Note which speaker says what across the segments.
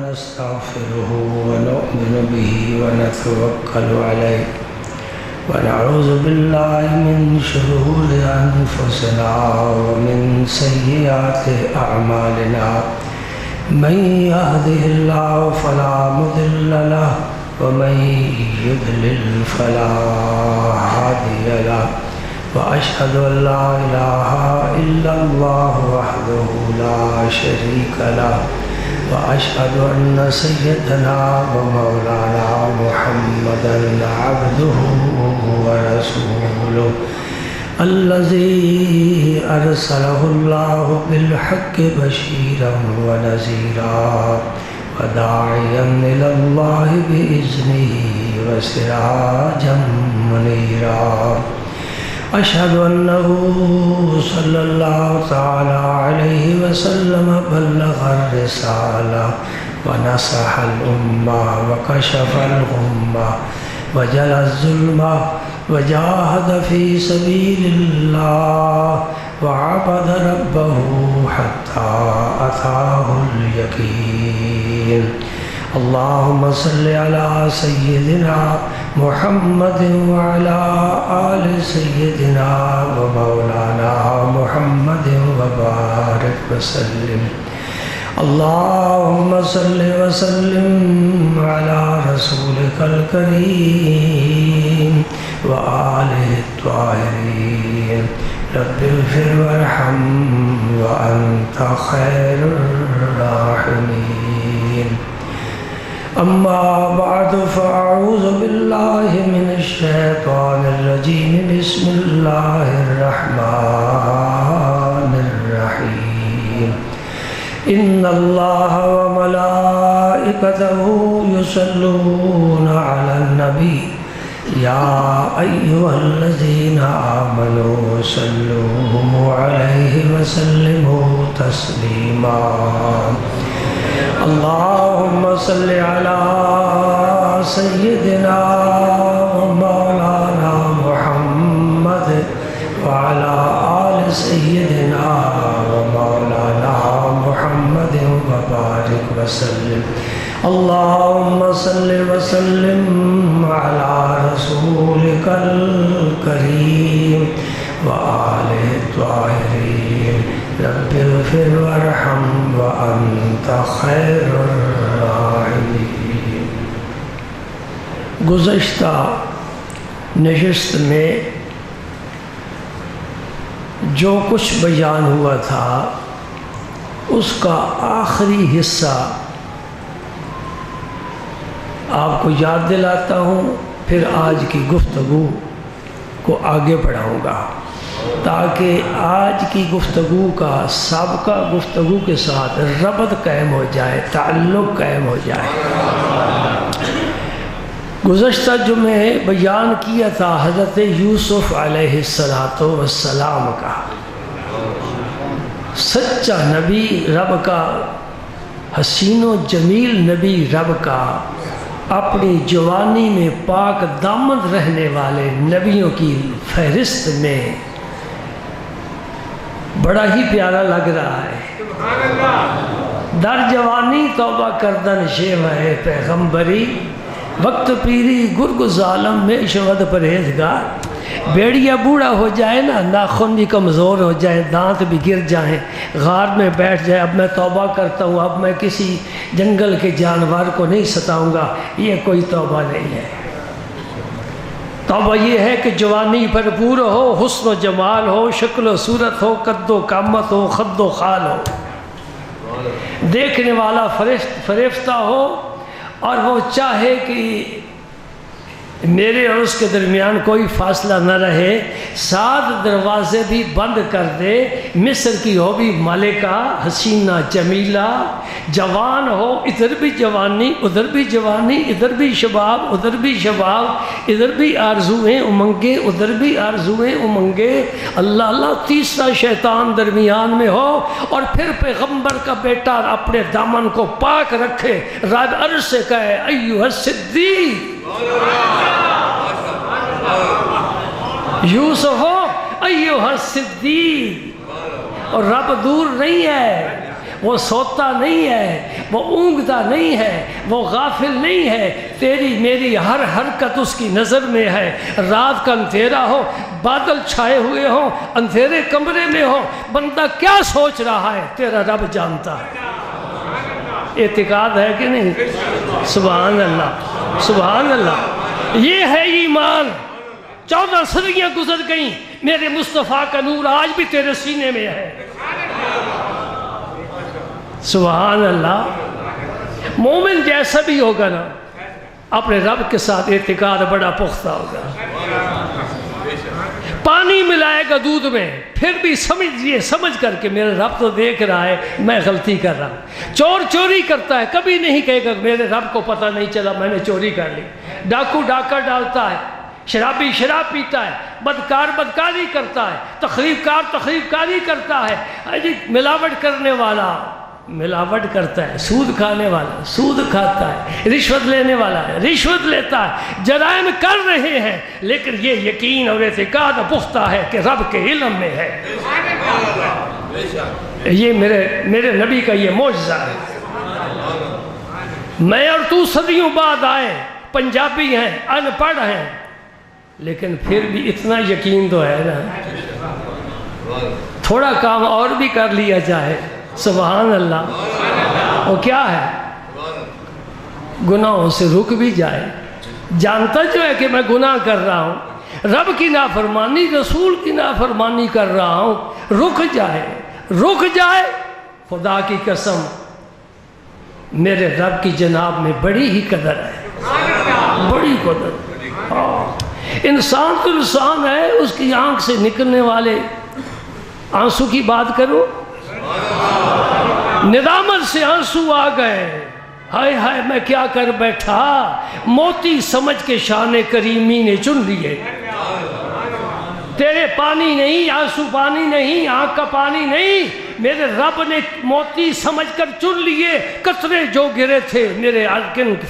Speaker 1: ونستغفره ونؤمن به ونتوكل عليه ونعوذ بالله من شرور أنفسنا ومن سيئات أعمالنا من يهده الله فلا مضل له ومن يضلل فلا هادي له وأشهد أن لا إله إلا الله وحده لا شريك له وأشهد أن سيدنا ومولانا محمدا عبده ورسوله الذي أرسله الله بالحق بشيرا ونذيرا وداعيا إلى الله بإذنه وسراجا منيرا أشهد أنه صلى الله تعالى عليه وسلم بلغ الرسالة ونصح الأمة وكشف الغمة وجلى الظلمة وجاهد في سبيل الله وعبد ربه حتى أتاه اليقين اللهم صل على سيدنا محمد وعلى آل سيدنا ومولانا محمد وبارك وسلم اللهم صل وسلم على رسولك الكريم وآله الطاهرين رب اغفر وارحم وأنت خير الراحمين أما بعد فأعوذ بالله من الشيطان الرجيم بسم الله الرحمن الرحيم إن الله وملائكته يصلون على النبي يا أيها الذين آمنوا صلوا عليه وسلموا تسليما اللهم صل على سيدنا ومولانا محمد وعلى آل سيدنا ومولانا محمد وبارك وسلم اللهم صل وسلم على رسولك الكريم وآله الطاهرين رب اغفر وارحم وأنت خير الراحمين گزشتہ نشست میں جو کچھ بیان ہوا تھا اس کا آخری حصہ آپ کو یاد دلاتا ہوں، پھر آج کی گفتگو کو آگے بڑھاؤں گا تاکہ آج کی گفتگو کا سابقہ گفتگو کے ساتھ ربط قائم ہو جائے، تعلق قائم ہو جائے۔ گزشتہ جمعے بیان کیا تھا حضرت یوسف علیہ السلام کا، سچا نبی رب کا، حسین و جمیل نبی رب کا، اپنی جوانی میں پاک دامن رہنے والے نبیوں کی فہرست میں بڑا ہی پیارا لگ رہا ہے۔ در جوانی توبہ کردن شیو ہے پیغمبری، وقت پیری گرگ ظالم میں عشوت پرہیزگار۔ بیڑیا بوڑھا ہو جائے نا، ناخن بھی کمزور ہو جائے، دانت بھی گر جائیں، غار میں بیٹھ جائے، اب میں توبہ کرتا ہوں، اب میں کسی جنگل کے جانور کو نہیں ستاؤں گا، یہ کوئی توبہ نہیں ہے۔ توبہ یہ ہے کہ جوانی بھرپور ہو، حسن و جمال ہو، شکل و صورت ہو، قد و قامت ہو، خد و خال ہو، دیکھنے والا فریفتہ ہو، اور وہ چاہے کہ میرے اور اس کے درمیان کوئی فاصلہ نہ رہے، 7 دروازے بھی بند کر دے، مصر کی ہو بھی ملکہ حسینہ جمیلہ، جوان ہو، ادھر بھی جوانی ادھر بھی جوانی، ادھر بھی شباب ادھر بھی شباب، ادھر بھی آرزویں امنگیں ادھر بھی آرزویں امنگیں، اللہ اللہ تیسرا شیطان درمیان میں ہو، اور پھر پیغمبر کا بیٹا اپنے دامن کو پاک رکھے، رب عرش سے کہے ایھا الصدیق یوسف ہو ایھا الصدیق، اور رب دور نہیں ہے، وہ سوتا نہیں ہے، وہ اونگتا نہیں ہے، وہ غافل نہیں ہے، تیری میری ہر حرکت اس کی نظر میں ہے۔ رات کا اندھیرا ہو، بادل چھائے ہوئے ہوں، اندھیرے کمرے میں ہو، بندہ کیا سوچ رہا ہے تیرا رب جانتا ہے۔ اعتقاد ہے کہ نہیں؟ سبحان اللہ، سبحان اللہ، یہ ہے ایمان۔ 14 صدیاں گزر گئیں، میرے مصطفیٰ کا نور آج بھی تیرے سینے میں ہے۔ سبحان اللہ۔ مومن جیسا بھی ہوگا نا، اپنے رب کے ساتھ اعتقاد بڑا پختہ ہوگا۔ پانی ملائے گا دودھ میں، پھر بھی سمجھ کر کے میرا رب تو دیکھ رہا ہے میں غلطی کر رہا ہوں۔ چور چوری کرتا ہے، کبھی نہیں کہے گا میرے رب کو پتہ نہیں چلا میں نے چوری کر لی۔ ڈاکو ڈاکہ ڈالتا ہے، شرابی شراب پیتا ہے، بدکار بدکاری کرتا ہے، تخریب کاری کرتا ہے، ملاوٹ کرنے والا ملاوٹ کرتا ہے، سود کھانے والا سود کھاتا ہے، رشوت لینے والا رشوت لیتا ہے، جرائم کر رہے ہیں، لیکن یہ یقین اور اعتقاد پختہ ہے کہ رب کے علم میں ہے۔ یہ میرے نبی کا یہ معجزہ ہے۔ میں اور تو صدیوں بعد آئے، پنجابی ہیں، ان پڑھ ہیں، لیکن پھر بھی اتنا یقین تو ہے نا، تھوڑا کام اور بھی کر لیا جائے۔ سبحان اللہ۔ وہ کیا ہے؟ گناہوں سے رک بھی جائے، جانتا جو ہے کہ میں گناہ کر رہا ہوں، رب کی نافرمانی رسول کی نافرمانی کر رہا ہوں، رک جائے۔ خدا کی قسم میرے رب کی جناب میں بڑی ہی قدر ہے، بڑی قدر۔ انسان تو انسان ہے، اس کی آنکھ سے نکلنے والے آنسو کی بات کرو، ندامت سے آنسو آ گئے، ہائے ہائے میں کیا کر بیٹھا، موتی سمجھ کے شان کریمی نے چن لیے۔ تیرے پانی نہیں، آنسو پانی نہیں، آنکھ کا پانی نہیں، میرے رب نے موتی سمجھ کر چن لیے۔ قطرے جو گرے تھے میرے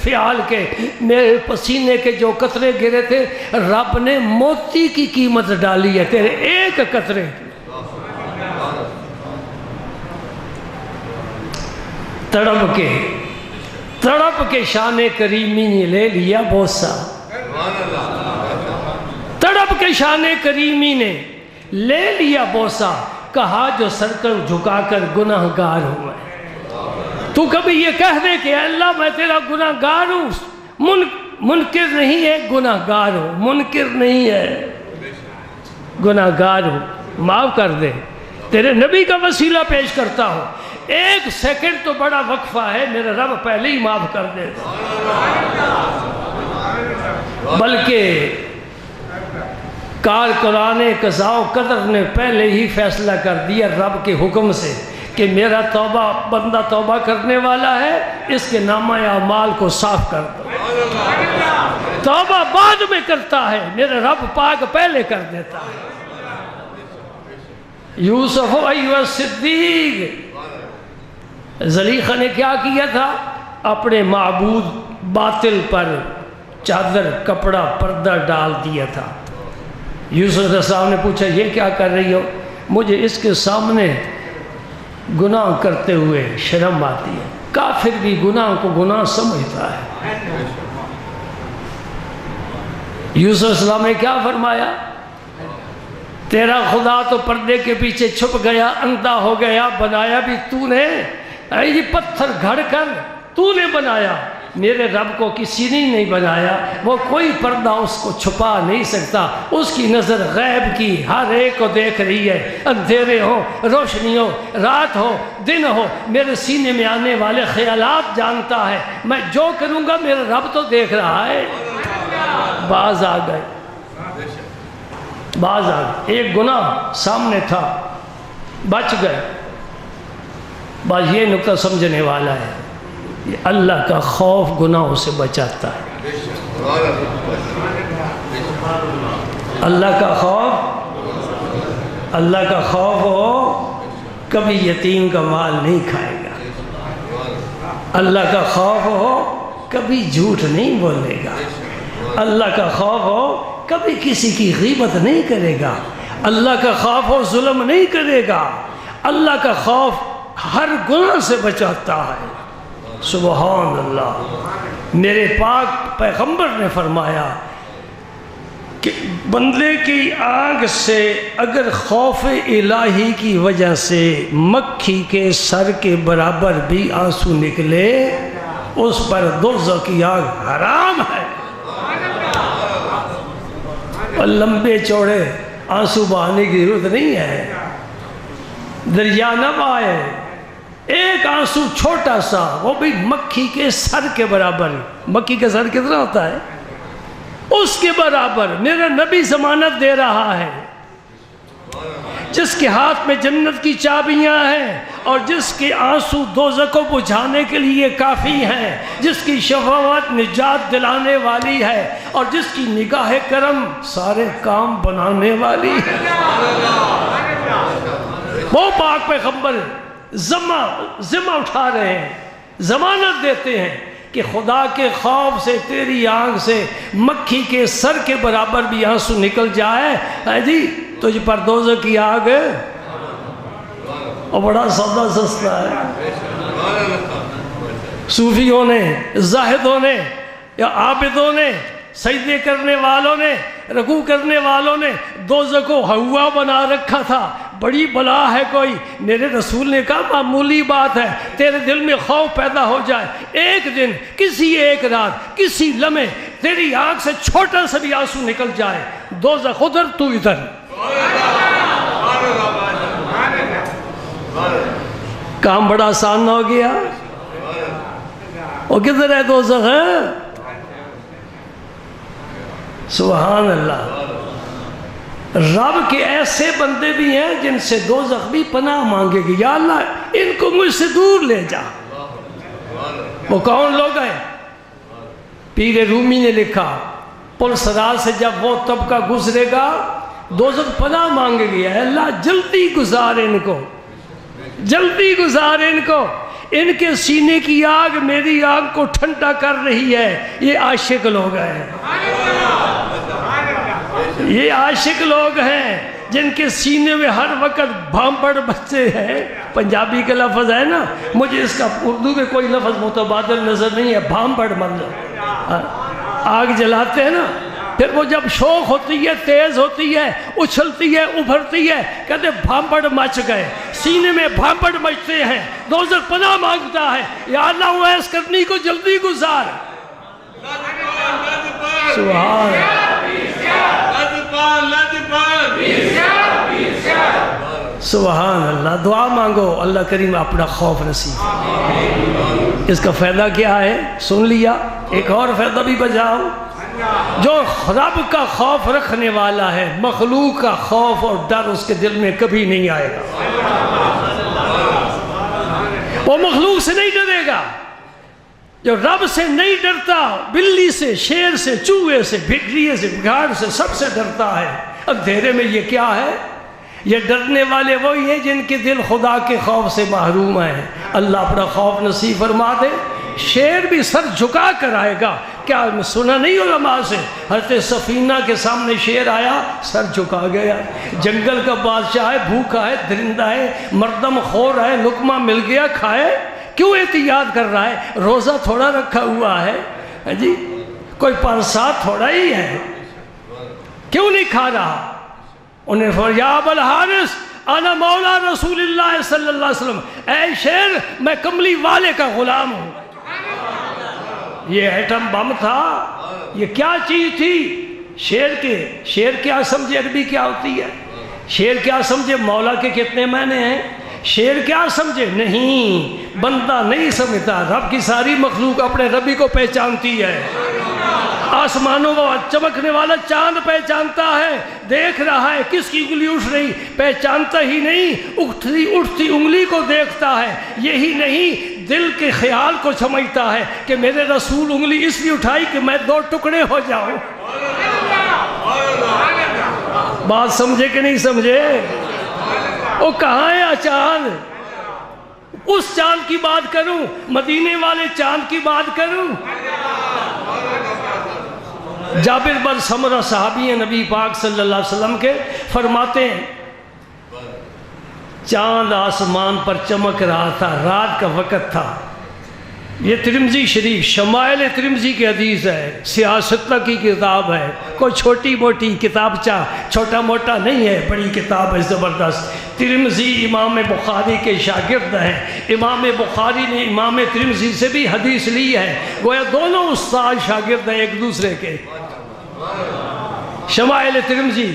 Speaker 1: فعال کے، میرے پسینے کے جو قطرے گرے تھے، رب نے موتی کی قیمت ڈالی ہے تیرے ایک قطرے کی۔ تڑپ کے شان کریمی نے لے لیا بوسہ، تڑپ کے شان کریمی نے لے لیا بوسہ، کہا جو سر کر جھکا کر گناہ گار ہوں میں۔ تو کبھی یہ کہہ دے کہ اللہ میں تیرا گناہ گار ہوں، منکر نہیں ہے، گناہ گار ہوں، منکر نہیں ہے، گناہ گار ہوں، معاف کر دے، تیرے نبی کا وسیلہ پیش کرتا ہوں۔ 1 سیکنڈ تو بڑا وقفہ ہے، میرا رب پہلے ہی معاف کر دے، بلکہ کارکنان قضاء و قدر نے پہلے ہی فیصلہ کر دیا رب کے حکم سے کہ میرا بندہ توبہ کرنے والا ہے، اس کے نامہ اعمال کو صاف کر دو۔ توبہ بعد میں کرتا ہے، میرا رب پاک پہلے کر دیتا ہے۔ یوسف ایھا صدیق، زلیخا نے کیا کیا تھا؟ اپنے معبود باطل پر چادر کپڑا پردہ ڈال دیا تھا۔ یوسف علیہ السلام نے پوچھا یہ کیا کر رہی ہو؟ مجھے اس کے سامنے گناہ کرتے ہوئے شرم آتی ہے۔ کافر بھی گناہ کو گناہ سمجھتا ہے۔ یوسف علیہ السلام نے کیا فرمایا؟ تیرا خدا تو پردے کے پیچھے چھپ گیا، اندھا ہو گیا، بنایا بھی تو نے، یہ پتھر گھڑ کر تو نے بنایا، میرے رب کو کسی نے نہیں بنایا، وہ کوئی پردہ اس کو چھپا نہیں سکتا، اس کی نظر غیب کی ہر ایک کو دیکھ رہی ہے، اندھیرے ہو، روشنی ہو، رات ہو، دن ہو، میرے سینے میں آنے والے خیالات جانتا ہے، میں جو کروں گا میرا رب تو دیکھ رہا ہے۔ باز آ گئے، ایک گناہ سامنے تھا، بچ گئے۔ بس یہ نکتہ سمجھنے والا ہے، یہ اللہ کا خوف گناہوں سے بچاتا ہے۔ اللہ کا خوف ہو، کبھی یتیم کا مال نہیں کھائے گا۔ اللہ کا خوف ہو، کبھی جھوٹ نہیں بولے گا۔ اللہ کا خوف ہو، کبھی کسی کی غیبت نہیں کرے گا۔ اللہ کا خوف ہو، ظلم نہیں کرے گا۔ اللہ کا خوف ہر گناہ سے بچاتا ہے۔ سبحان اللہ۔ میرے پاک پیغمبر نے فرمایا کہ بندے کی آنکھ سے اگر خوف الہی کی وجہ سے مکھی کے سر کے برابر بھی آنسو نکلے اس پر دوزخ کی آگ حرام ہے۔ اور لمبے چوڑے آنسو بہانے کی ضرورت نہیں ہے، دریا نہ بہائے، ایک آنسو چھوٹا سا، وہ بھی مکھی کے سر کے برابر۔ مکھی کا سر کتنا ہوتا ہے؟ اس کے برابر میرا نبی ضمانت دے رہا ہے۔ جس کے ہاتھ میں جنت کی چابیاں ہیں اور جس کے آنسو دوزخ کو بجھانے کے لیے کافی ہیں، جس کی شفاعت نجات دلانے والی ہے اور جس کی نگاہ کرم سارے کام بنانے والی ہے، وہ پاک پیغمبر ذمہ اٹھا رہے ہیں، ضمانت دیتے ہیں کہ خدا کے خوف سے تیری آنکھ سے مکھی کے سر کے برابر بھی آنسو نکل جائے جی تجھ پر دوزخ کی آگ ہے۔ اور بڑا سودا سستا ہے۔ صوفیوں نے، زاہدوں نے یا عابدوں نے، سجدے کرنے والوں نے، رکوع کرنے والوں نے دوزخ کو ہوا بنا رکھا تھا۔ بڑی بلا ہے کوئی، میرے رسول نے کہا معمولی بات ہے، تیرے دل میں خوف پیدا ہو جائے، ایک دن، کسی ایک رات، کسی لمحے تیری آنکھ سے چھوٹا سا بھی آنسو نکل جائے، دوزخ ادھر تو ادھر۔ کام بڑا آسان نہ ہو گیا؟ وہ کدھر ہے دوزخ ہے؟ سبحان اللہ۔ رب کے ایسے بندے بھی ہیں جن سے دوزخ بھی پناہ مانگے گی، یا اللہ ان کو مجھ سے دور لے جا۔ وہ کون لوگ ہیں؟ پیر رومی نے لکھا پل صراط سے جب وہ طبقہ گزرے گا دوزخ پناہ مانگے گی، اے اللہ جلدی گزار ان کو، جلدی گزار ان کو، ان کے سینے کی آگ میری آگ کو ٹھنڈا کر رہی ہے۔ یہ عاشق لوگ ہیں، یہ عاشق لوگ ہیں جن کے سینے میں ہر وقت بھانپڑ بچتے ہیں۔ پنجابی کا لفظ ہے نا، مجھے اس کا اردو میں کوئی لفظ متبادل نظر نہیں ہے، بھانپڑ مطلب آگ جلاتے ہیں نا، پھر وہ جب شوق ہوتی ہے، تیز ہوتی ہے، اچھلتی ہے، ابھرتی ہے، کہتے بھانپڑ مچ گئے، سینے میں بھانپڑ مچتے ہیں۔ دوزخ پناہ مانگتا ہے، یا اللہ اویس کرنی کو جلدی گزار۔ سبحان سبحان اللہ۔ دعا مانگو اللہ کریم اپنا خوف نصیب۔ اس کا فائدہ کیا ہے سن لیا، ایک اور فائدہ بھی بجاؤ۔ جو رب کا خوف رکھنے والا ہے، مخلوق کا خوف اور ڈر اس کے دل میں کبھی نہیں آئے گا۔ وہ مخلوق سے نہیں ڈرے گا۔ جو رب سے نہیں ڈرتا، بلی سے، شیر سے، چوہے سے، بھیڑیے سے، بگھاڑ سے، سب سے ڈرتا ہے۔ اندھیرے میں یہ کیا ہے؟ یہ ڈرنے والے وہی ہیں جن کے دل خدا کے خوف سے محروم ہیں۔ اللہ اپنا خوف نصیب فرما دے۔ شیر بھی سر جھکا کر آئے گا۔ کیا سنا نہیں علماء سے؟ حضرت سفینہ کے سامنے شیر آیا، سر جھکا گیا۔ جنگل کا بادشاہ ہے، بھوکا ہے، درندہ ہے، مردم خور ہے، لقمہ مل گیا کھائے، کیوں احتیاط کر رہا ہے؟ روزہ تھوڑا رکھا ہوا ہے جی، کوئی پرساد تھوڑا ہی ہے، کیوں نہیں کھا رہا؟ انہیں فرمایا یا ابا الحارث انا مولا رسول اللہ صلی اللہ علیہ وسلم، اے شیر میں کملی والے کا غلام ہوں۔ یہ ایٹم بم تھا، یہ کیا چیز تھی؟ شیر کیا سمجھے عربی کیا ہوتی ہے؟ شیر کیا سمجھے مولا کے کتنے معنی ہیں؟ شیر کیا سمجھے؟ نہیں، بندہ نہیں سمجھتا، رب کی ساری مخلوق اپنے ربی کو پہچانتی ہے۔ آسمانوں کو چمکنے والا چاند پہچانتا ہے، دیکھ رہا ہے کس کی انگلی اٹھ رہی، پہچانتا ہی نہیں، اٹھتی انگلی کو دیکھتا ہے۔ یہی نہیں، دل کے خیال کو سمجھتا ہے کہ میرے رسول انگلی اس لیے اٹھائی کہ میں دو ٹکڑے ہو جاؤں۔ بات سمجھے کہ نہیں سمجھے؟ وہ کہاں ہے چاند؟ اس چاند کی بات کروں، مدینے والے چاند کی بات کروں؟ جابر بن سمرہ صحابی ہیں نبی پاک صلی اللہ علیہ وسلم کے، فرماتے ہیں چاند آسمان پر چمک رہا تھا، رات کا وقت تھا۔ یہ ترمذی شریف شمائل ترمذی کی حدیث ہے، سیاست کی کتاب ہے، کوئی چھوٹی موٹی کتابچہ چھوٹا موٹا نہیں ہے، بڑی کتاب ہے زبردست۔ ترمذی امام بخاری کے شاگرد ہیں، امام بخاری نے امام ترمذی سے بھی حدیث لی ہے، گویا دونوں استاد شاگرد ہیں ایک دوسرے کے۔ شمائل ترمذی،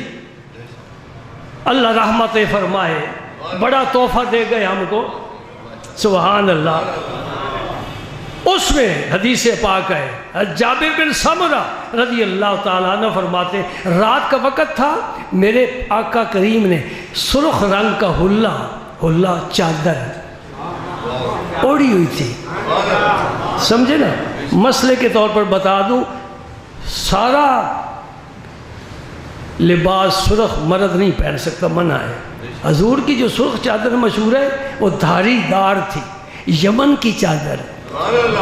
Speaker 1: اللہ رحمت فرمائے، بڑا تحفہ دے گئے ہم کو، سبحان اللہ۔ اس میں حدیث پاک ہے، جابر بن سمرہ رضی اللہ تعالیٰ عنہ فرماتے ہیں رات کا وقت تھا، میرے آقا کریم نے سرخ رنگ کا حلہ چادر اوڑھی ہوئی تھی۔ سمجھے نا، مسئلے کے طور پر بتا دوں، سارا لباس سرخ مرد نہیں پہن سکتا، منع ہے۔ حضور کی جو سرخ چادر مشہور ہے وہ دھاری دار تھی، یمن کی چادر۔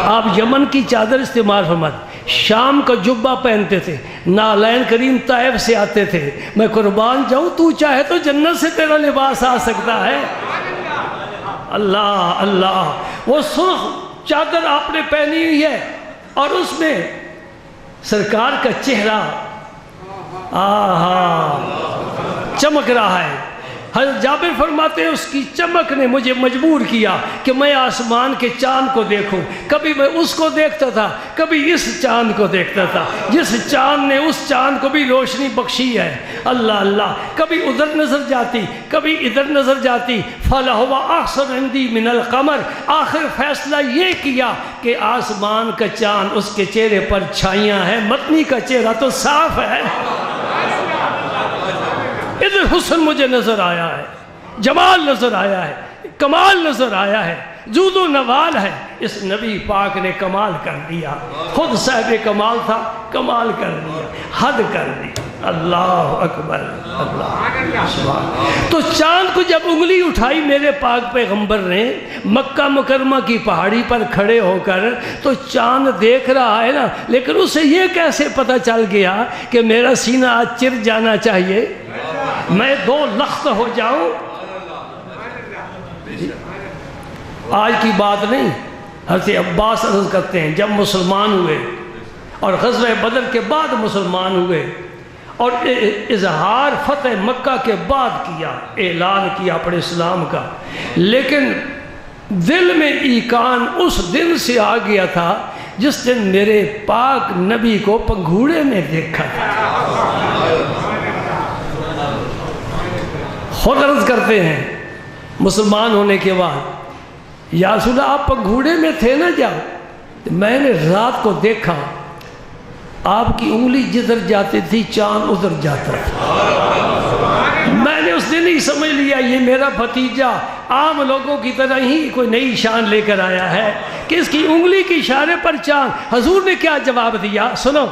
Speaker 1: آپ یمن کی چادر استعمال فرماتے، شام کا جبہ پہنتے تھے، نالین کریم طائف سے آتے تھے۔ میں قربان جاؤں، تو چاہے تو جنت سے تیرا لباس آ سکتا ہے۔ اللہ اللہ، وہ سرخ چادر آپ نے پہنی ہوئی ہے اور اس میں سرکار کا چہرہ چمک رہا ہے۔ حضرت جابر فرماتے ہیں اس کی چمک نے مجھے مجبور کیا کہ میں آسمان کے چاند کو دیکھوں۔ کبھی میں اس کو دیکھتا تھا، کبھی اس چاند کو دیکھتا تھا، جس چاند نے اس چاند کو بھی روشنی بخشی ہے۔ اللہ اللہ، کبھی ادھر نظر جاتی، کبھی ادھر نظر جاتی۔ فَلَهُوَ أَحْسَنُ عِنْدِي مِنَ الْقَمَرِ، آخر فیصلہ یہ کیا کہ آسمان کا چاند اس کے چہرے پر چھائیاں ہیں، متنی کا چہرہ تو صاف ہے۔ ادھر حسن مجھے نظر آیا ہے، جمال نظر آیا ہے، کمال نظر آیا ہے، جود و نوال ہے۔ اس نبی پاک نے کمال کر دیا، خود صاحب کمال تھا، کمال کر دیا، حد کر دی۔ اللہ اکبر، اللہ سبحان۔ تو چاند کو جب انگلی اٹھائی میرے پاک پیغمبر نے مکہ مکرمہ کی پہاڑی پر کھڑے ہو کر، تو چاند دیکھ رہا ہے نا، لیکن اسے یہ کیسے پتہ چل گیا کہ میرا سینہ آج چر جانا چاہیے، میں دو لخت ہو جاؤں؟ آج کی بات نہیں، حضرت عباس عرض کرتے ہیں جب مسلمان ہوئے اور غزوہ بدر کے بعد مسلمان ہوئے اور اظہار فتح مکہ کے بعد کیا، اعلان کیا اپنے اسلام کا، لیکن دل میں ایقان اس دن سے آ گیا تھا جس دن میرے پاک نبی کو پنگھوڑے میں دیکھا تھا۔ خود عرض کرتے ہیں مسلمان ہونے کے بعد، یا رسول اللہ آپ پنگھوڑے میں تھے نا جب، میں نے رات کو دیکھا آپ کی انگلی جدھر جاتی تھی چاند ادھر جاتا تھا۔ میں نے اس دن ہی سمجھ لیا یہ میرا بھتیجا عام لوگوں کی طرح ہی کوئی نئی شان لے کر آیا ہے کہ اس کی انگلی کے اشارے پر چاند۔ حضور نے کیا جواب دیا؟ سنو،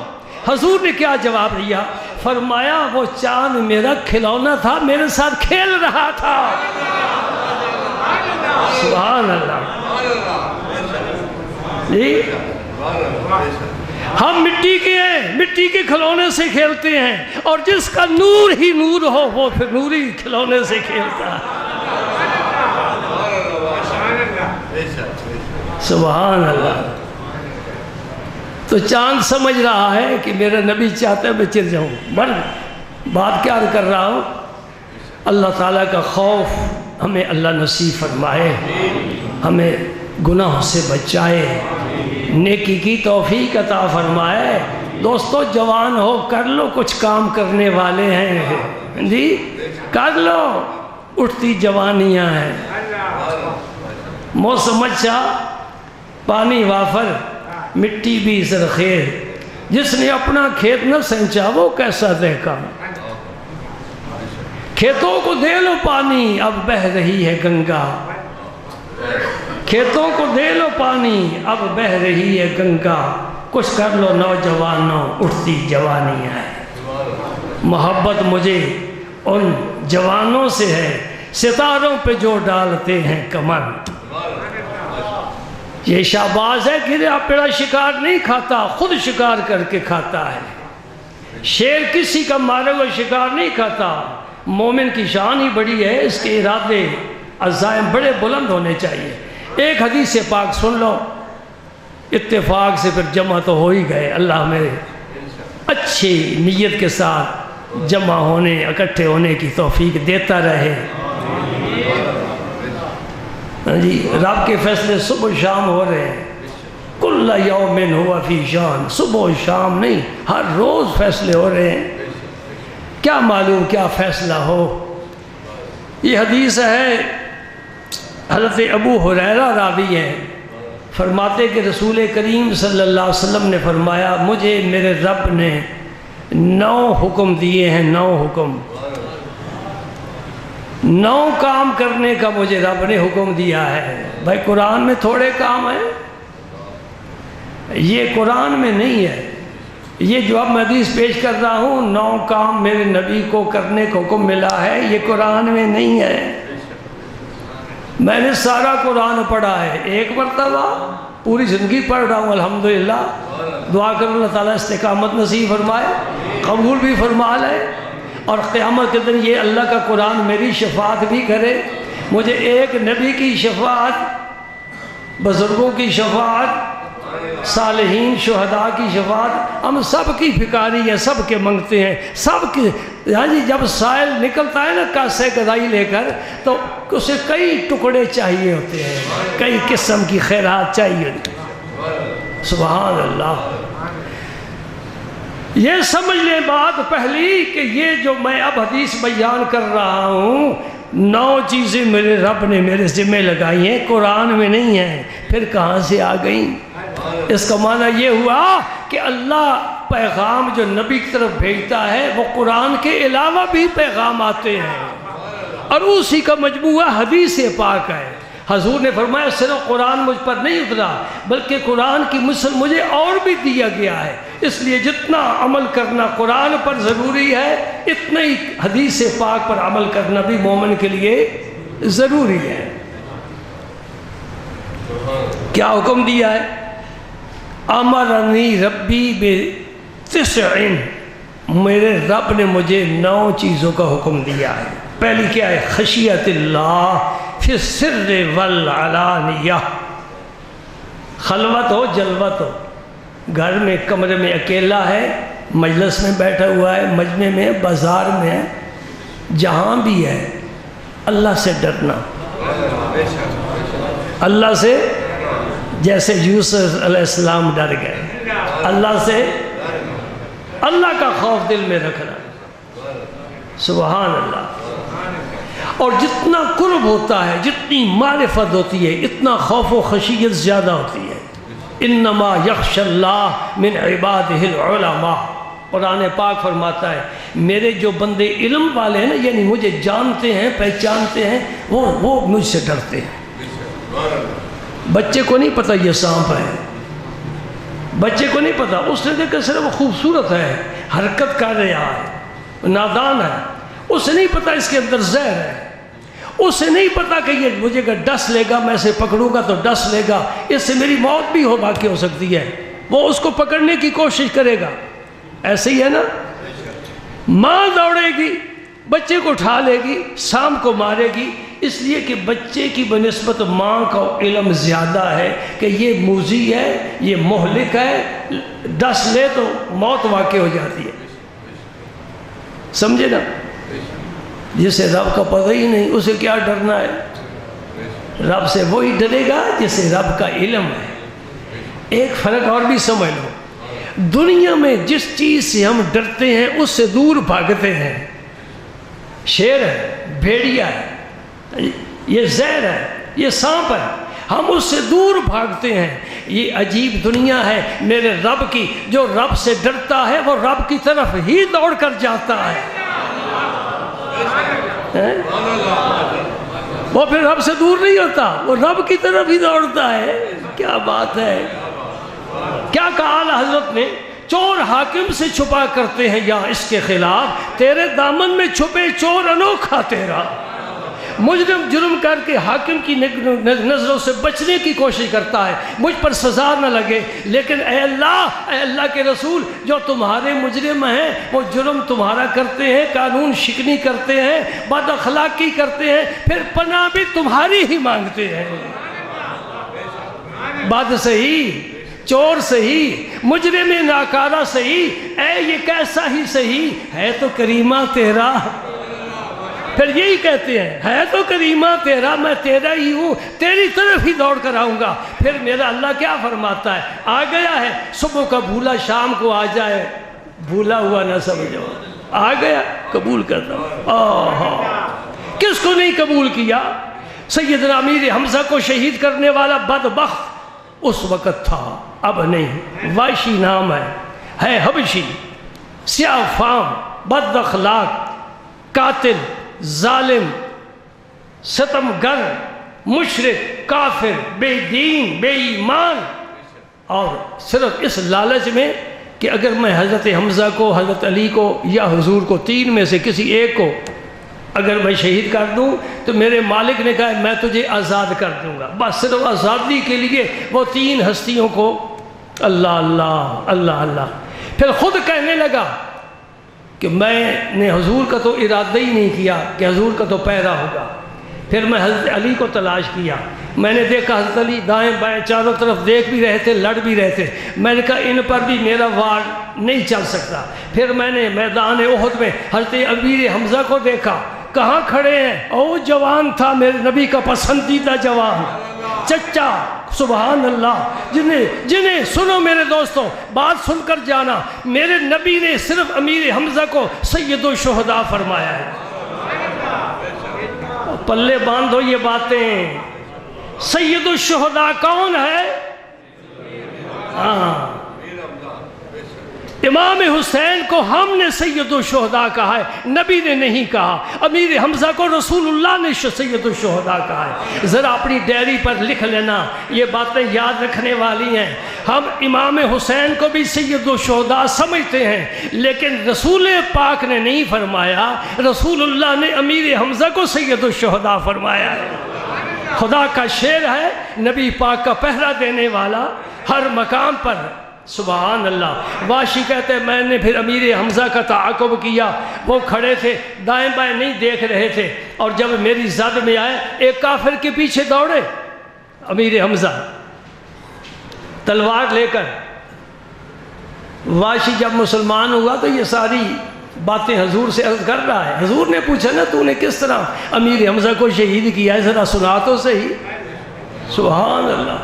Speaker 1: حضور نے کیا جواب دیا؟ فرمایا وہ چاند میرا کھلونا تھا، میرے ساتھ کھیل رہا تھا۔ سبحان اللہ۔ جی ہم مٹی کے ہیں، مٹی کے کھلونے سے کھیلتے ہیں، اور جس کا نور ہی نور ہو وہ پھر نوری کھلونے سے کھیلتا ہے۔ سبحان اللہ۔ تو چاند سمجھ رہا ہے کہ میرا نبی چاہتا ہے میں چر جاؤں۔ بات کیا کر رہا ہوں؟ اللہ تعالیٰ کا خوف ہمیں اللہ نصیب فرمائے، ہمیں گناہ سے بچائے، نیکی کی توفیق عطا فرمائے۔ دوستو جوان ہو، کر لو، کچھ کام کرنے والے ہیں جی، کر لو، اٹھتی جوانیاں ہیں۔ موسم اچھا، پانی وافر، مٹی بھی زرخیر، جس نے اپنا کھیت نہ سینچا وہ کیسا دہقان۔ کھیتوں کو دے لو پانی، اب بہہ رہی ہے گنگا، کھیتوں کو دے لو پانی، اب بہہ رہی ہے گنگا، کچھ کر لو نوجوانوں، اٹھتی جوانیاں ہیں۔ محبت مجھے ان جوانوں سے ہے ستاروں پہ جو ڈالتے ہیں کمر۔ یہ شہباز ہے گرا پیڑا شکار نہیں کھاتا، خود شکار کر کے کھاتا ہے۔ شیر کسی کا مارے ہوئے شکار نہیں کھاتا۔ مومن کی شان ہی بڑی ہے، اس کے ارادے عزائم بڑے بلند ہونے چاہیے. ایک حدیث پاک سن لو، اتفاق سے پھر جمع تو ہو ہی گئے. اللہ میرے اچھی نیت کے ساتھ جمع ہونے اکٹھے ہونے کی توفیق دیتا رہے. جی رب کے فیصلے صبح و شام ہو رہے ہیں. کل یوم ہوا فی شان، صبح و شام نہیں، ہر روز فیصلے ہو رہے ہیں. کیا معلوم کیا فیصلہ ہو. یہ حدیث ہے، حضرت ابو ہریرہ راوی ہیں، فرماتے کہ رسول کریم صلی اللہ علیہ وسلم نے فرمایا مجھے میرے رب نے 9 حکم دیے ہیں. 9 حکم، 9 کام کرنے کا مجھے رب نے حکم دیا ہے. بھائی قرآن میں تھوڑے کام ہیں، یہ قرآن میں نہیں ہے. یہ جو اب میں حدیث پیش کر رہا ہوں 9 کام میرے نبی کو کرنے کا حکم ملا ہے، یہ قرآن میں نہیں ہے. میں نے سارا قرآن پڑھا ہے، ایک مرتبہ پوری زندگی پڑھ رہا ہوں الحمدللہ. دعا کرو اللہ تعالیٰ استقامت نصیب فرمائے، قبول بھی فرما لے، اور قیامت کے دن یہ اللہ کا قرآن میری شفاعت بھی کرے. مجھے ایک نبی کی شفاعت، بزرگوں کی شفاعت، صالحین شہداء کی شفاعت، ہم سب کی پھکاری ہے، سب کے منگتے ہیں، سب کی. ہاں جی جب سائل نکلتا ہے نا کاسے گدائی لے کر، تو اسے کئی ٹکڑے چاہیے ہوتے ہیں، کئی قسم کی خیرات چاہیے ہوتی ہیں. سبحان اللہ. یہ سمجھ لیں بات پہلی کہ یہ جو میں اب حدیث بیان کر رہا ہوں 9 چیزیں میرے رب نے میرے ذمہ لگائی ہیں، قرآن میں نہیں ہیں. پھر کہاں سے آ گئیں؟ اس کا معنی یہ ہوا کہ اللہ پیغام جو نبی کی طرف بھیجتا ہے وہ قرآن کے علاوہ بھی پیغام آتے ہیں، اور اسی کا مجموعہ حدیث پاک ہے. حضور نے فرمایا صرف قرآن مجھ پر نہیں اترا بلکہ قرآن کی مثل مجھے اور بھی دیا گیا ہے. اس لیے جتنا عمل کرنا قرآن پر ضروری ہے اتنا ہی حدیث پاک پر عمل کرنا بھی مومن کے لیے ضروری ہے. کیا حکم دیا ہے؟ امرنی ربی بتسع، میرے رب نے مجھے 9 چیزوں کا حکم دیا ہے. پہلی کیا ہے؟ خشیت اللہ فی السر والعلانیہ. خلوت ہو جلوت ہو، گھر میں کمرے میں اکیلا ہے، مجلس میں بیٹھا ہوا ہے، مجمع میں، بازار میں ہے، جہاں بھی ہے اللہ سے ڈرنا. اللہ سے جیسے یوسف علیہ السلام ڈر گئے، اللہ سے اللہ کا خوف دل میں رکھنا. سبحان اللہ. اور جتنا قرب ہوتا ہے، جتنی معرفت ہوتی ہے، اتنا خوف و خشیت زیادہ ہوتی ہے. انما یخش اللہ من عبادہ العلماء. قرآن پاک فرماتا ہے میرے جو بندے علم والے ہیں نا، یعنی مجھے جانتے ہیں پہچانتے ہیں، وہ مجھ سے ڈرتے ہیں. بچے کو نہیں پتہ یہ سانپ ہے، بچے کو نہیں پتہ، اس نے دیکھا صرف خوبصورت ہے، حرکت کر رہا ہے، نادان ہے، اسے نہیں پتہ اس کے اندر زہر ہے، اسے نہیں پتہ کہ یہ مجھے اگر ڈس لے گا، میں اسے پکڑوں گا تو ڈس لے گا، اس سے میری موت بھی باقی ہو سکتی ہے. وہ اس کو پکڑنے کی کوشش کرے گا. ایسے ہی ہے نا، ماں دوڑے گی، بچے کو اٹھا لے گی، سانپ کو مارے گی، اس لیے کہ بچے کی بنسبت ماں کا علم زیادہ ہے کہ یہ موذی ہے، یہ مہلک ہے، ڈس لے تو موت واقع ہو جاتی ہے. سمجھے نا؟ جسے رب کا پتہ ہی نہیں اسے کیا ڈرنا ہے؟ رب سے وہی ڈرے گا جسے رب کا علم ہے. ایک فرق اور بھی سمجھ لو، دنیا میں جس چیز سے ہم ڈرتے ہیں اس سے دور بھاگتے ہیں. شیر ہے، بھیڑیا ہے، یہ زہر ہے، یہ سانپ ہے، ہم اس سے دور بھاگتے ہیں. یہ عجیب دنیا ہے میرے رب کی. جو رب سے ڈرتا ہے وہ رب کی طرف ہی دوڑ کر جاتا ہے. وہ پھر رب سے دور نہیں ہوتا، وہ رب کی طرف ہی دوڑتا ہے. کیا بات ہے! کیا کہا اعلیٰ حضرت نے؟ چور حاکم سے چھپا کرتے ہیں یا اس کے خلاف، تیرے دامن میں چھپے چور انوکھا تیرا. مجرم جرم کر کے حاکم کی نظروں سے بچنے کی کوشش کرتا ہے، مجھ پر سزا نہ لگے، لیکن اے اللہ کے رسول، جو تمہارے مجرم ہیں وہ جرم تمہارا کرتے ہیں، قانون شکنی کرتے ہیں، بد اخلاقی کرتے ہیں، پھر پناہ بھی تمہاری ہی مانگتے ہیں۔ بد صحیح، چور صحیح، مجرم ناکارہ صحیح، اے یہ کیسا ہی صحیح ہے تو کریمہ تیرا۔ پھر یہی کہتے ہیں، ہے تو کریمہ تیرا، میں تیرا ہی ہوں، تیری طرف ہی دوڑ کر آؤں گا۔ پھر میرا اللہ کیا فرماتا ہے؟ آ گیا ہے صبح کا بھولا شام کو آ جائے، بھولا ہوا نہ سمجھو، آ گیا قبول کرتا ہوں۔ کس کو نہیں قبول کیا؟ سیدنا امیر حمزہ کو شہید کرنے والا بدبخت اس وقت تھا، اب نہیں۔ واشی نام ہے حبشی، سیاہ فام، بد اخلاق، قاتل، ظالم، ستمگر، مشرک، کافر، بے دین، بے ایمان، اور صرف اس لالچ میں کہ اگر میں حضرت حمزہ کو، حضرت علی کو یا حضور کو، تین میں سے کسی ایک کو اگر میں شہید کر دوں تو میرے مالک نے کہا میں تجھے آزاد کر دوں گا۔ بس صرف آزادی کے لیے وہ تین ہستیوں کو اللہ اللہ اللہ اللہ۔ پھر خود کہنے لگا کہ میں نے حضور کا تو ارادہ ہی نہیں کیا کہ حضور کا تو پیرا ہوگا۔ پھر میں حضرت علی کو تلاش کیا، میں نے دیکھا حضرت علی دائیں بائیں چاروں طرف دیکھ بھی رہے تھے، لڑ بھی رہے تھے، میں نے کہا ان پر بھی میرا وار نہیں چل سکتا۔ پھر میں نے میدان احد میں حضرت امیر حمزہ کو دیکھا، کہاں کھڑے ہیں؟ او جوان تھا، میرے نبی کا پسندیدہ جوان، چچا، سبحان اللہ، جنہیں سنو میرے دوستوں، بات سن کر جانا، میرے نبی نے صرف امیر حمزہ کو سید الشہداء فرمایا ہے۔ پلے باندھو یہ باتیں۔ سید الشہداء کون ہے؟ امام حسین کو ہم نے سید الشہداء کہا ہے، نبی نے نہیں کہا۔ امیر حمزہ کو رسول اللہ نے سید الشہداء کہا ہے۔ ذرا اپنی ڈائری پر لکھ لینا، یہ باتیں یاد رکھنے والی ہیں۔ ہم امام حسین کو بھی سید الشہداء سمجھتے ہیں، لیکن رسول پاک نے نہیں فرمایا، رسول اللہ نے امیر حمزہ کو سید الشہداء فرمایا ہے۔ خدا کا شعر ہے، نبی پاک کا پہرا دینے والا ہر مقام پر، سبحان اللہ۔ واشی کہتے ہیں میں نے پھر امیر حمزہ کا تعاقب کیا، وہ کھڑے تھے، دائیں بائیں نہیں دیکھ رہے تھے، اور جب میری زد میں آئے ایک کافر کے پیچھے دوڑے امیر حمزہ تلوار لے کر۔ واشی جب مسلمان ہوا تو یہ ساری باتیں حضور سے عرض کر رہا ہے۔ حضور نے پوچھا نا تو نے کس طرح امیر حمزہ کو شہید کیا ہے، ذرا سنا تو صحیح۔ سبحان اللہ۔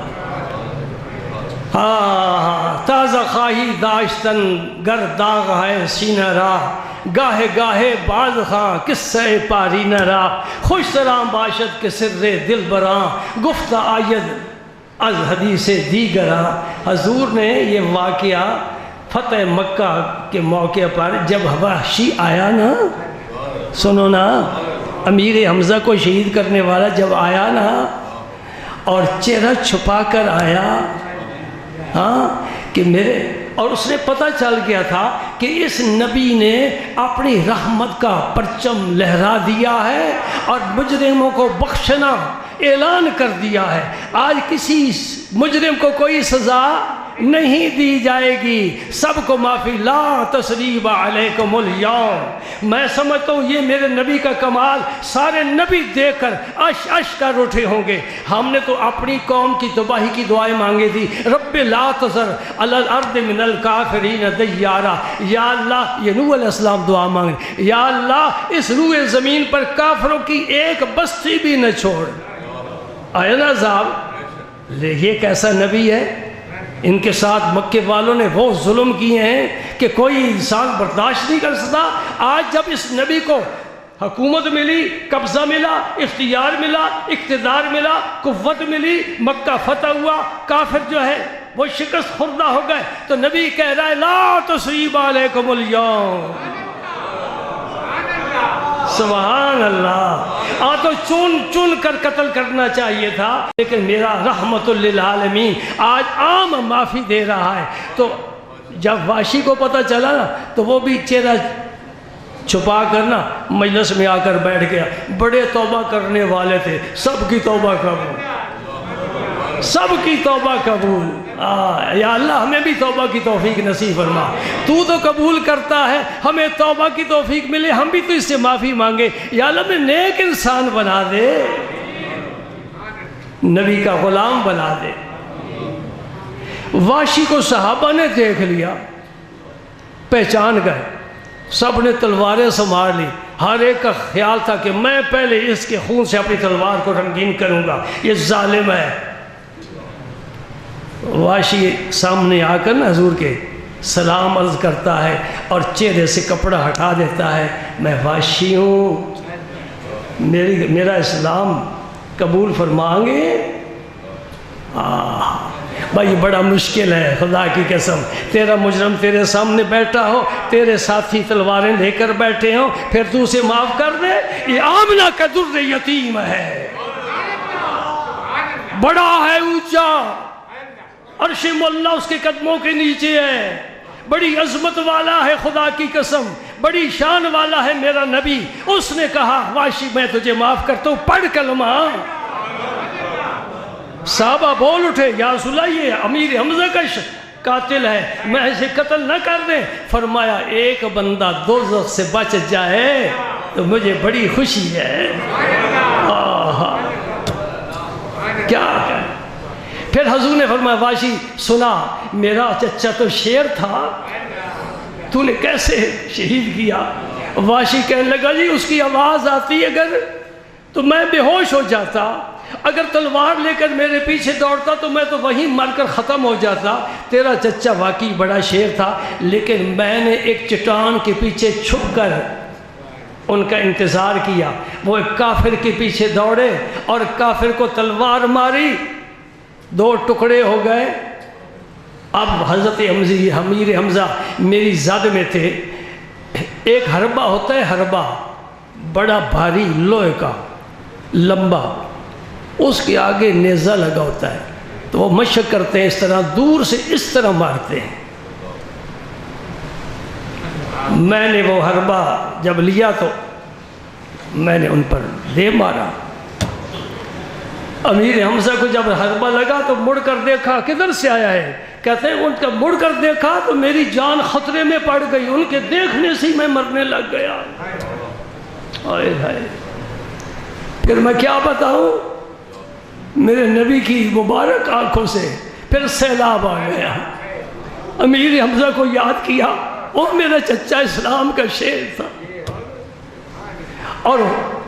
Speaker 1: تازہ خواہی داشتن گر داغ ہے سینہ راہ، گاہے گاہے باز خواہ قصہ پاری نہ راہ، خوش سرام باشد کے سر دل براں، گفت آید از حدیث دیگراں۔ حضور نے یہ واقعہ فتح مکہ کے موقع پر جب وحشی آیا نا، سنو نا، امیر حمزہ کو شہید کرنے والا جب آیا نا اور چہرہ چھپا کر آیا، ہاں کہ میرے، اور اس نے پتہ چل گیا تھا کہ اس نبی نے اپنی رحمت کا پرچم لہرا دیا ہے اور مجرموں کو بخشنا اعلان کر دیا ہے۔ آج کسی مجرم کو کوئی سزا نہیں دی جائے گی، سب کو معافی، لا تثریب علیکم اليوم۔ میں سمجھتا ہوں یہ میرے نبی کا کمال، سارے نبی دیکھ کر اش کر اٹھے ہوں گے۔ ہم نے تو اپنی قوم کی تباہی کی دعائیں مانگی تھی، رب لا تذر علی الارض من الکافرین دیارا۔ یا اللہ، یہ نوح علیہ السلام دعا مانگے، یا اللہ اس روئے زمین پر کافروں کی ایک بستی بھی نہ چھوڑ۔ آیا نا عذاب؟ یہ کیسا نبی ہے؟ ان کے ساتھ مکے والوں نے وہ ظلم کیے ہیں کہ کوئی انسان برداشت نہیں کر سکتا۔ آج جب اس نبی کو حکومت ملی، قبضہ ملا، اختیار ملا، اقتدار ملا، قوت ملی، مکہ فتح ہوا، کافر جو ہے وہ شکست خوردہ ہو گئے، تو نبی کہہ رہا ہے لا تثریب علیکم اليوم۔ سبحان اللہ۔ تو چن کر قتل کرنا چاہیے تھا، لیکن میرا رحمت للعالمین آج عام معافی دے رہا ہے۔ تو جب واشی کو پتہ چلا نا تو وہ بھی چہرہ چھپا کر نا مجلس میں آ کر بیٹھ گیا. بڑے توبہ کرنے والے تھے, سب کی توبہ قبول, سب کی توبہ قبول. یا اللہ ہمیں بھی توبہ کی توفیق نصیب فرما. تو قبول کرتا ہے, ہمیں توبہ کی توفیق ملے, ہم بھی تو اس سے معافی مانگے. یا اللہ ہمیں نیک انسان بنا دے, نبی کا غلام بنا دے. واشی کو صحابہ نے دیکھ لیا, پہچان گئے, سب نے تلواریں سنبھال لی. ہر ایک کا خیال تھا کہ میں پہلے اس کے خون سے اپنی تلوار کو رنگین کروں گا, یہ ظالم ہے. واشی سامنے آ کر نا حضور کے سلام عرض کرتا ہے اور چہرے سے کپڑا ہٹا دیتا ہے. میں واشی ہوں, میرا اسلام قبول فرمائیں گے؟ بھائی بڑا مشکل ہے, خدا کی قسم. تیرا مجرم تیرے سامنے بیٹھا ہو, تیرے ساتھی تلواریں لے کر بیٹھے ہوں, پھر تو اسے معاف کر دے. یہ آمنہ کا در یتیم ہے, بڑا ہے, اونچا, عرش مولا اس کے قدموں کے نیچے ہے, بڑی عظمت والا ہے. خدا کی قسم بڑی شان والا ہے میرا نبی. اس نے کہا واشی میں تجھے معاف کرتا ہوں, پڑھ کلمہ. صحابہ بول اٹھے, یا رسول اللہ یہ امیر حمزہ کا قاتل ہے, میں اسے قتل نہ کر دیں. فرمایا ایک بندہ دوزخ سے بچ جائے تو مجھے بڑی خوشی ہے. کیا ہے؟ پھر حضور نے فرمایا واشی سنا, میرا چچا تو شیر تھا, تو نے کیسے شہید کیا؟ واشی کہنے لگا جی اس کی آواز آتی اگر تو میں بے ہوش ہو جاتا, اگر تلوار لے کر میرے پیچھے دوڑتا تو میں تو وہیں مر کر ختم ہو جاتا. تیرا چچا واقعی بڑا شیر تھا, لیکن میں نے ایک چٹان کے پیچھے چھپ کر ان کا انتظار کیا. وہ ایک کافر کے پیچھے دوڑے اور کافر کو تلوار ماری, 2 ٹکڑے ہو گئے. اب حضرت امیر حمزہ میری زد میں تھے. ایک حربہ ہوتا ہے, حربہ بڑا بھاری لوہے کا, لمبا, اس کے آگے نیزہ لگا ہوتا ہے, تو وہ مشق کرتے ہیں اس طرح, دور سے اس طرح مارتے ہیں. میں نے وہ حربہ جب لیا تو میں نے ان پر دے مارا. امیر حمزہ کو جب حربہ لگا تو مڑ کر دیکھا, کدھر سے آیا ہے؟ کہتے ہیں ان کا مڑ کر دیکھا تو میری جان خطرے میں پڑ گئی, ان کے دیکھنے سے میں مرنے لگ گیا. آئے ہائے, پھر میں کیا بتاؤں, میرے نبی کی مبارک آنکھوں سے پھر سیلاب آ گیا. امیر حمزہ کو یاد کیا, وہ میرا چچا اسلام کا شیر تھا. اور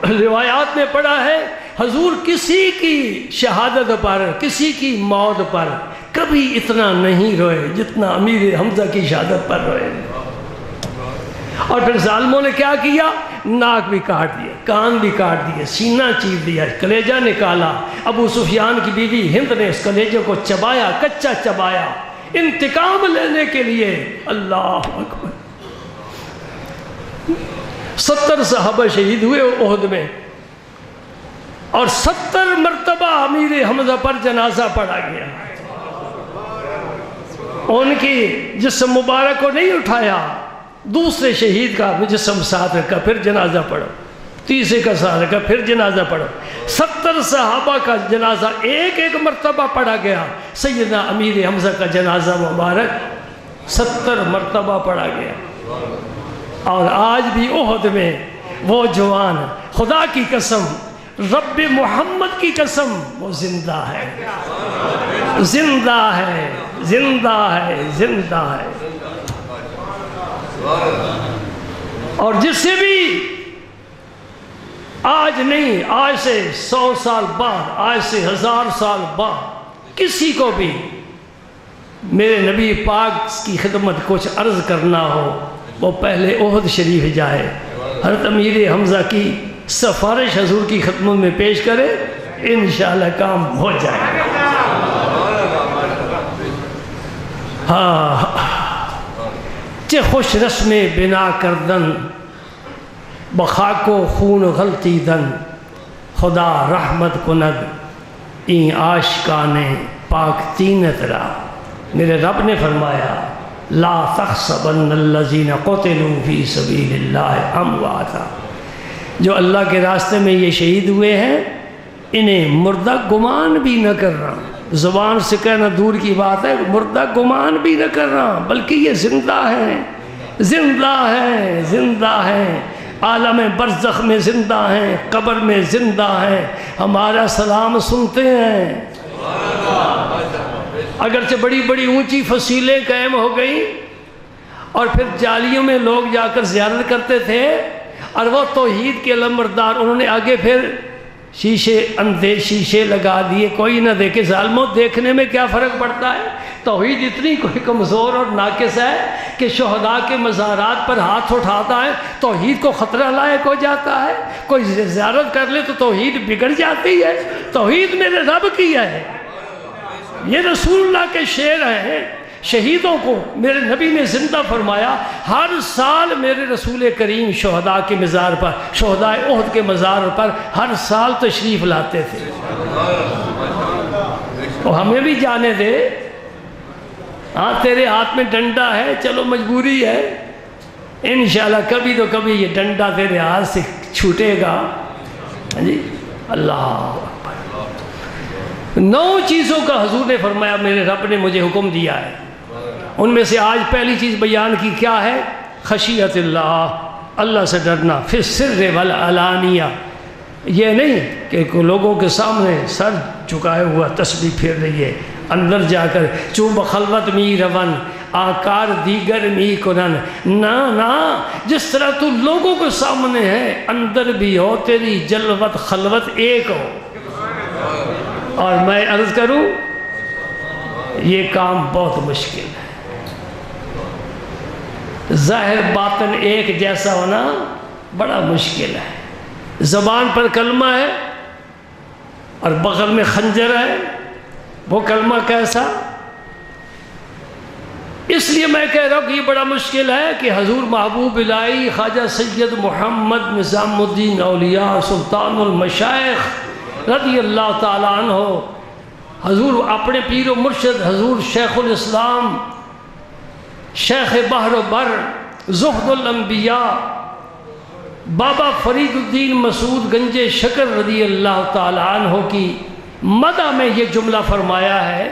Speaker 1: روایات میں پڑھا ہے حضور کسی کی شہادت پر, کسی کی موت پر کبھی اتنا نہیں روئے جتنا امیر حمزہ کی شہادت پر روئے. اور پھر ظالموں نے کیا کیا, ناک بھی کاٹ دیا, کان بھی کاٹ دیے, سینہ چیر دیا, کلیجہ نکالا. ابو سفیان کی بیوی ہند نے اس کلیجے کو چبایا, کچا چبایا, انتقام لینے کے لیے. اللہ اکبر. 70 صحابہ شہید ہوئے احد میں, اور 70 مرتبہ امیر حمزہ پر جنازہ پڑھا گیا. ان کی جسم مبارک کو نہیں اٹھایا, دوسرے شہید کا جسم ساتھ رکھا, پھر جنازہ پڑھو, تیسرے کا ساتھ رکھا, پھر جنازہ پڑھو. 70 صحابہ کا جنازہ ایک ایک مرتبہ پڑھا گیا. سیدنا امیر حمزہ کا جنازہ مبارک 70 مرتبہ پڑھا گیا. اور آج بھی احد میں وہ جوان, خدا کی قسم, رب محمد کی قسم, وہ زندہ ہے, زندہ ہے, زندہ ہے, زندہ ہے. اور جس سے بھی آج نہیں, آج سے 100 سال بعد, آج سے 1000 سال بعد کسی کو بھی میرے نبی پاک کی خدمت کچھ عرض کرنا ہو, وہ پہلے احد شریف جائے, حضرت امیر حمزہ کی سفارش حضور کی خدمت میں پیش کرے, انشاءاللہ کام ہو جائے. ہاں چه خوش رسم بنا کردن بخاک و خون غلطیدن, خدا رحمت کند این عاشقان پاک تینت را. میرے رب نے فرمایا لا تحسبن الذین قتلوا فی سبیل اللہ امواتا، جو اللہ کے راستے میں یہ شہید ہوئے ہیں انہیں مردہ گمان بھی نہ کرنا۔ زبان سے کہنا دور کی بات ہے، مردہ گمان بھی نہ کرنا، بلکہ یہ زندہ ہیں، زندہ ہیں، زندہ ہیں، عالم برزخ میں زندہ ہیں، قبر میں زندہ ہیں، ہمارا سلام سنتے ہیں۔ اگرچہ بڑی بڑی اونچی فصیلیں قائم ہو گئی اور پھر جالیوں میں لوگ جا کر زیارت کرتے تھے، اور وہ توحید کے علمبردار انہوں نے آگے پھر شیشے اندھے شیشے لگا دیے، کوئی نہ دیکھے۔ ظالموں، دیکھنے میں کیا فرق پڑتا ہے؟ توحید اتنی کوئی کمزور اور ناقص ہے کہ شہداء کے مزارات پر ہاتھ اٹھاتا ہے توحید کو خطرہ لائق ہو جاتا ہے، کوئی زیارت کر لے تو توحید بگڑ جاتی ہے۔ توحید میرے رب کی ہے، یہ رسول اللہ کے شعر ہیں۔ شہیدوں کو میرے نبی نے زندہ فرمایا، ہر سال میرے رسول کریم شہداء کے مزار پر، شہداء احد کے مزار پر ہر سال تشریف لاتے تھے۔ تو ہمیں بھی جانے دے، ہاں تیرے ہاتھ میں ڈنڈا ہے، چلو مجبوری ہے، انشاءاللہ کبھی تو کبھی یہ ڈنڈا تیرے ہاتھ سے چھوٹے گا۔ جی اللہ، 9 چیزوں کا حضور نے فرمایا میرے رب نے مجھے حکم دیا ہے، ان میں سے آج پہلی چیز بیان کی کیا ہے؟ خشیت اللہ، اللہ سے ڈرنا، فی السر والعلانیہ، یہ نہیں کہ لوگوں کے سامنے سر جھکائے ہوا تسبیح پھیر رہی ہے، اندر جا کر چوب خلوت می رون آکار دیگر می کنن، نہ جس طرح تو لوگوں کے سامنے ہے اندر بھی ہو تیری جلوت خلوت ایک ہو۔ اور میں عرض کروں یہ کام بہت مشکل ہے، ظاہر باطن ایک جیسا ہونا بڑا مشکل ہے۔ زبان پر کلمہ ہے اور بغل میں خنجر ہے، وہ کلمہ کیسا؟ اس لیے میں کہہ رہا ہوں کہ یہ بڑا مشکل ہے کہ حضور محبوب الہی خواجہ سید محمد نظام الدین اولیاء سلطان المشائخ رضی اللہ تعالیٰ عنہ، حضور اپنے پیر و مرشد حضور شیخ الاسلام شیخ بحر و بر زہد الانبیاء بابا فرید الدین مسعود گنج شکر رضی اللہ تعالیٰ عنہ کی مدح میں یہ جملہ فرمایا ہے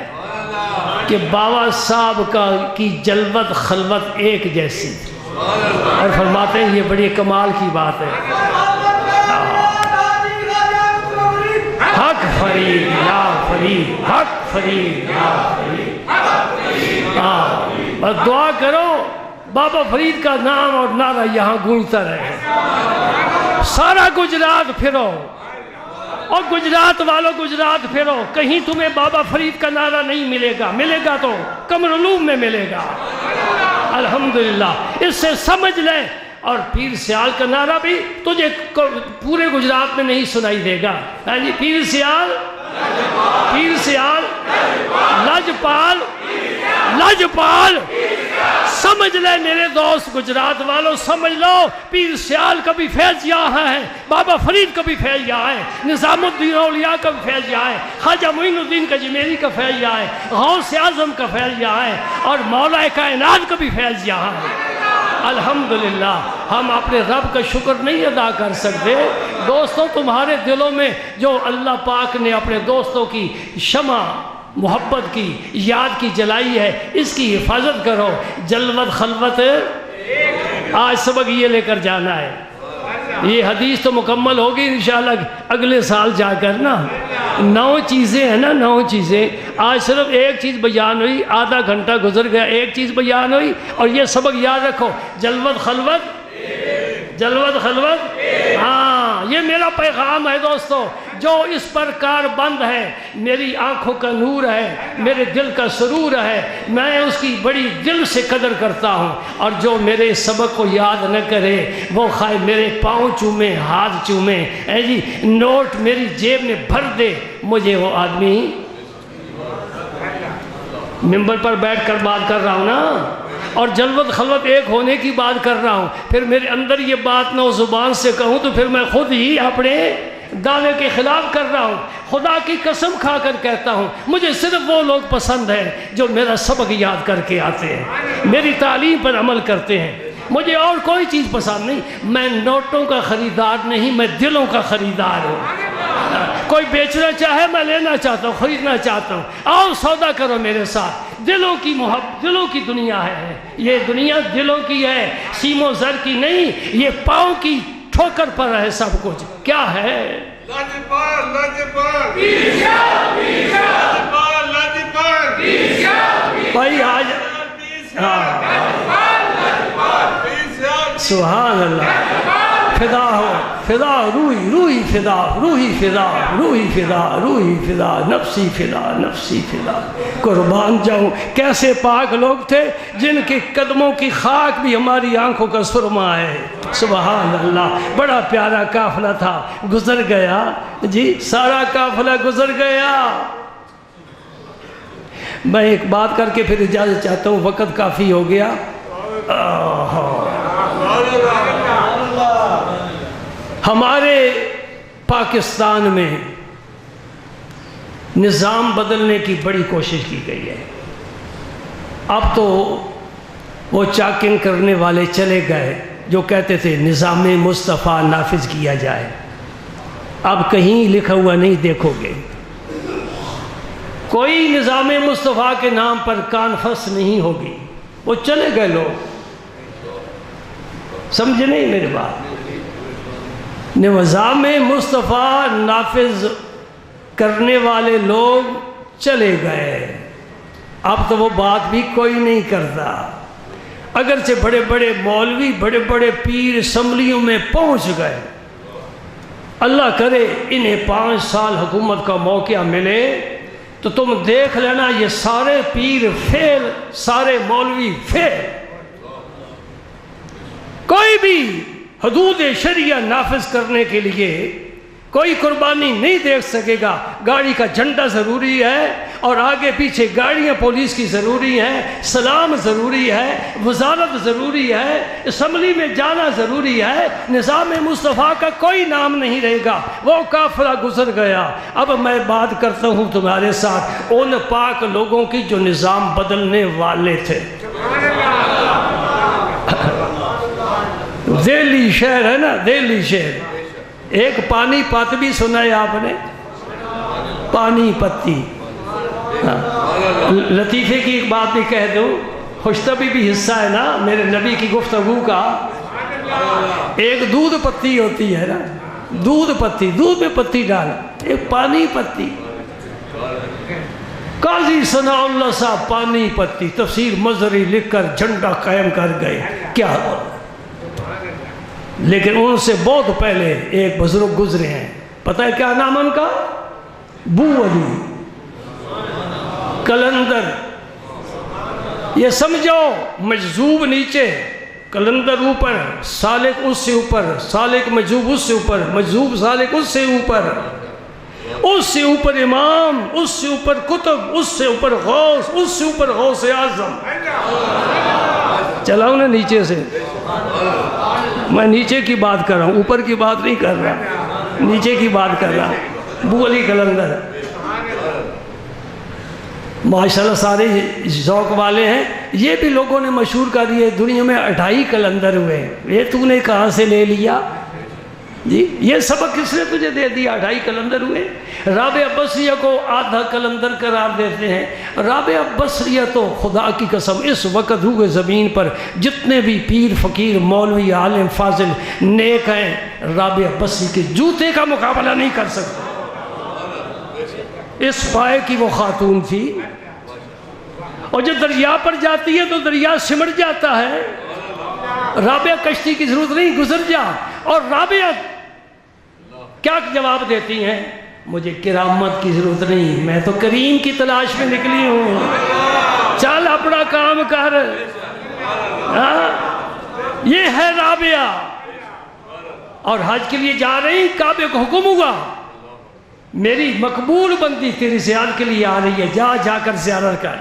Speaker 1: کہ بابا صاحب کی جلوت خلوت ایک جیسی، اور فرماتے ہیں یہ بڑی کمال کی بات ہے۔ حق فرید یا فرید، حق فرید یا فرید، بس دعا کرو بابا فرید کا نام اور نعرہ یہاں گونجتا رہے۔ سارا گجرات پھرو اور گجرات والوں گجرات پھرو، کہیں تمہیں بابا فرید کا نعرہ نہیں ملے گا، ملے گا تو قمر علوم میں ملے گا۔ الحمدللہ، اس سے سمجھ لیں۔ اور پیر سیال کا نعرہ بھی تجھے پورے گجرات میں نہیں سنائی دے گا۔ جی پیر سیال، پیر سیال، لجپال، لجپال، سمجھ لے میرے دوست گجرات والوں، سمجھ لو پیر سیال کا بھی فیض یہاں ہے، بابا فرید کا بھی فیض یہاں ہے، نظام الدین اولیاء کا بھی فیض یہاں ہے، خواجہ معین الدین کجمیری کا فیض یہاں ہے، غوث اعظم کا فیض یہاں ہے، اور مولا کائنات کا بھی فیض یہاں ہے۔ الحمدللہ، ہم اپنے رب کا شکر نہیں ادا کر سکتے۔ دوستوں، تمہارے دلوں میں جو اللہ پاک نے اپنے دوستوں کی شمع محبت کی یاد کی جلائی ہے، اس کی حفاظت کرو۔ جلوت خلوت آج سبق یہ لے کر جانا ہے۔ یہ حدیث تو مکمل ہوگی انشاءاللہ اگلے سال جا کر نا۔ 9 چیزیں ہیں نا، 9 چیزیں، آج صرف ایک چیز بیان ہوئی، آدھا گھنٹہ گزر گیا، ایک چیز بیان ہوئی، اور یہ سبق یاد رکھو، جلوت خلوت، جلوت خلوت، ہاں یہ میرا پیغام ہے دوستو۔ جو اس پر کار بند ہے، میری آنکھوں کا نور ہے، میرے دل کا سرور ہے، میں اس کی بڑی دل سے قدر کرتا ہوں، اور جو میرے سبق کو یاد نہ کرے وہ خواہ میرے پاؤں چومے ہاتھ چومے، اے جی نوٹ میری جیب میں بھر دے، مجھے وہ آدمی، ممبر پر بیٹھ کر بات کر رہا ہوں نا، اور جلوت خلوت ایک ہونے کی بات کر رہا ہوں، پھر میرے اندر یہ بات نہ زبان سے کہوں تو پھر میں خود ہی اپنے دعوے کے خلاف کر رہا ہوں۔ خدا کی قسم کھا کر کہتا ہوں مجھے صرف وہ لوگ پسند ہیں جو میرا سبق یاد کر کے آتے ہیں، میری تعلیم پر عمل کرتے ہیں۔ مجھے اور کوئی چیز پسند نہیں، میں نوٹوں کا خریدار نہیں، میں دلوں کا خریدار ہوں۔ کوئی بیچنا چاہے میں لینا چاہتا ہوں، خریدنا چاہتا ہوں، آؤ سودا کرو میرے ساتھ۔ دلوں کی محبت، دلوں کی دنیا ہے، یہ دنیا دلوں کی ہے، سیم و زر کی نہیں، یہ پاؤں کی ٹھوکر پر ہے سب کچھ۔ کیا ہے؟ بھائی آج سبحان اللہ، فدا ہو، فدا روحی، روحی فدا، روحی فدا، روحی فدا، روحی فدا، نفسی فدا، نفسی فدا، قربان جاؤں۔ کیسے پاک لوگ تھے جن کے قدموں کی خاک بھی ہماری آنکھوں کا سرما ہے۔ سبحان اللہ، بڑا پیارا قافلہ تھا، گزر گیا جی، سارا قافلہ گزر گیا۔ میں ایک بات کر کے پھر اجازت چاہتا ہوں، وقت کافی ہو گیا۔ ہمارے پاکستان میں نظام بدلنے کی بڑی کوشش کی گئی ہے۔ اب تو وہ چاکنگ کرنے والے چلے گئے جو کہتے تھے نظام مصطفیٰ نافذ کیا جائے، اب کہیں لکھا ہوا نہیں دیکھو گے، کوئی نظام مصطفیٰ کے نام پر کانفرنس نہیں ہوگی، وہ چلے گئے لوگ۔ سمجھ نہیں میری بات؟ نظام مصطفیٰ نافذ کرنے والے لوگ چلے گئے، اب تو وہ بات بھی کوئی نہیں کرتا۔ اگرچہ بڑے بڑے مولوی، بڑے بڑے پیر اسمبلیوں میں پہنچ گئے، اللہ کرے انہیں 5 سال حکومت کا موقع ملے تو تم دیکھ لینا یہ سارے پیر فیل، سارے مولوی فیل، کوئی بھی حدود شریعہ نافذ کرنے کے لیے کوئی قربانی نہیں دیکھ سکے گا۔ گاڑی کا جھنڈا ضروری ہے اور آگے پیچھے گاڑیاں پولیس کی ضروری ہیں، سلام ضروری ہے، وزارت ضروری ہے، اسمبلی میں جانا ضروری ہے، نظام مصطفیٰ کا کوئی نام نہیں رہے گا۔ وہ قافلہ گزر گیا۔ اب میں بات کرتا ہوں تمہارے ساتھ ان پاک لوگوں کی جو نظام بدلنے والے تھے۔ دہلی شہر ہے نا، دہلی شہر، ایک پانی پت بھی سنا ہے آپ نے؟ پانی پتی، لطیفے کی ایک بات بھی کہہ دوں، خوشطبی بھی حصہ ہے نا میرے نبی کی گفتگو کا۔ ایک دودھ پتی ہوتی ہے نا، دودھ پتی، دودھ میں پتی ڈال، ایک پانی پتی۔ قاضی ثناء اللہ صاحب پانی پتی تفسیر مظہری لکھ کر جھنڈا قائم کر گئے، کیا ہوا؟ لیکن ان سے بہت پہلے ایک بزرگ گزرے ہیں، پتہ ہے کیا نام ان کا؟ بو علی کلندر۔ یہ سمجھو مجذوب نیچے، کلندر اوپر، سالک اس سے اوپر، سالک مجذوب اس سے اوپر، مجذوب سالک اس سے اوپر، اس سے اوپر امام، اس سے اوپر کتب، اس سے اوپر غوث، اس سے اوپر غوث اعظم۔ چلاؤ نا نیچے سے، میں نیچے کی بات کر رہا ہوں، اوپر کی بات نہیں کر رہا، نیچے کی بات کر رہا۔ بو علی کلندر ماشاءاللہ سارے ذوق والے ہیں، یہ بھی لوگوں نے مشہور کر دیے، دنیا میں 28 کلندر ہوئے، یہ تو نے کہاں سے لے لیا جی؟ یہ سبق کس نے تجھے دے دیا؟ 28 کلندر ہوئے۔ رابعہ بصریہ کو آدھا کلندر قرار دیتے ہیں۔ رابعہ بصریہ تو خدا کی قسم اس وقت روئے زمین پر جتنے بھی پیر فقیر مولوی عالم فاضل نیک ہیں، رابعہ بصری کے جوتے کا مقابلہ نہیں کر سکتے۔ اس پائے کی وہ خاتون تھی، اور جب دریا پر جاتی ہے تو دریا سمٹ جاتا ہے۔ رابعہ کشتی کی ضرورت نہیں، گزر جا۔ اور رابعہ کیا جواب دیتی ہیں؟ مجھے کرامت کی ضرورت نہیں، میں تو کریم کی تلاش میں نکلی ہوں، چل اپنا کام کر۔ یہ ہے رابعہ، اور حج کے لیے جا رہی، کعبے کو حکم ہوا میری مقبول بندی تیری زیارت کے لیے آ رہی ہے، جا جا کر زیارت کر۔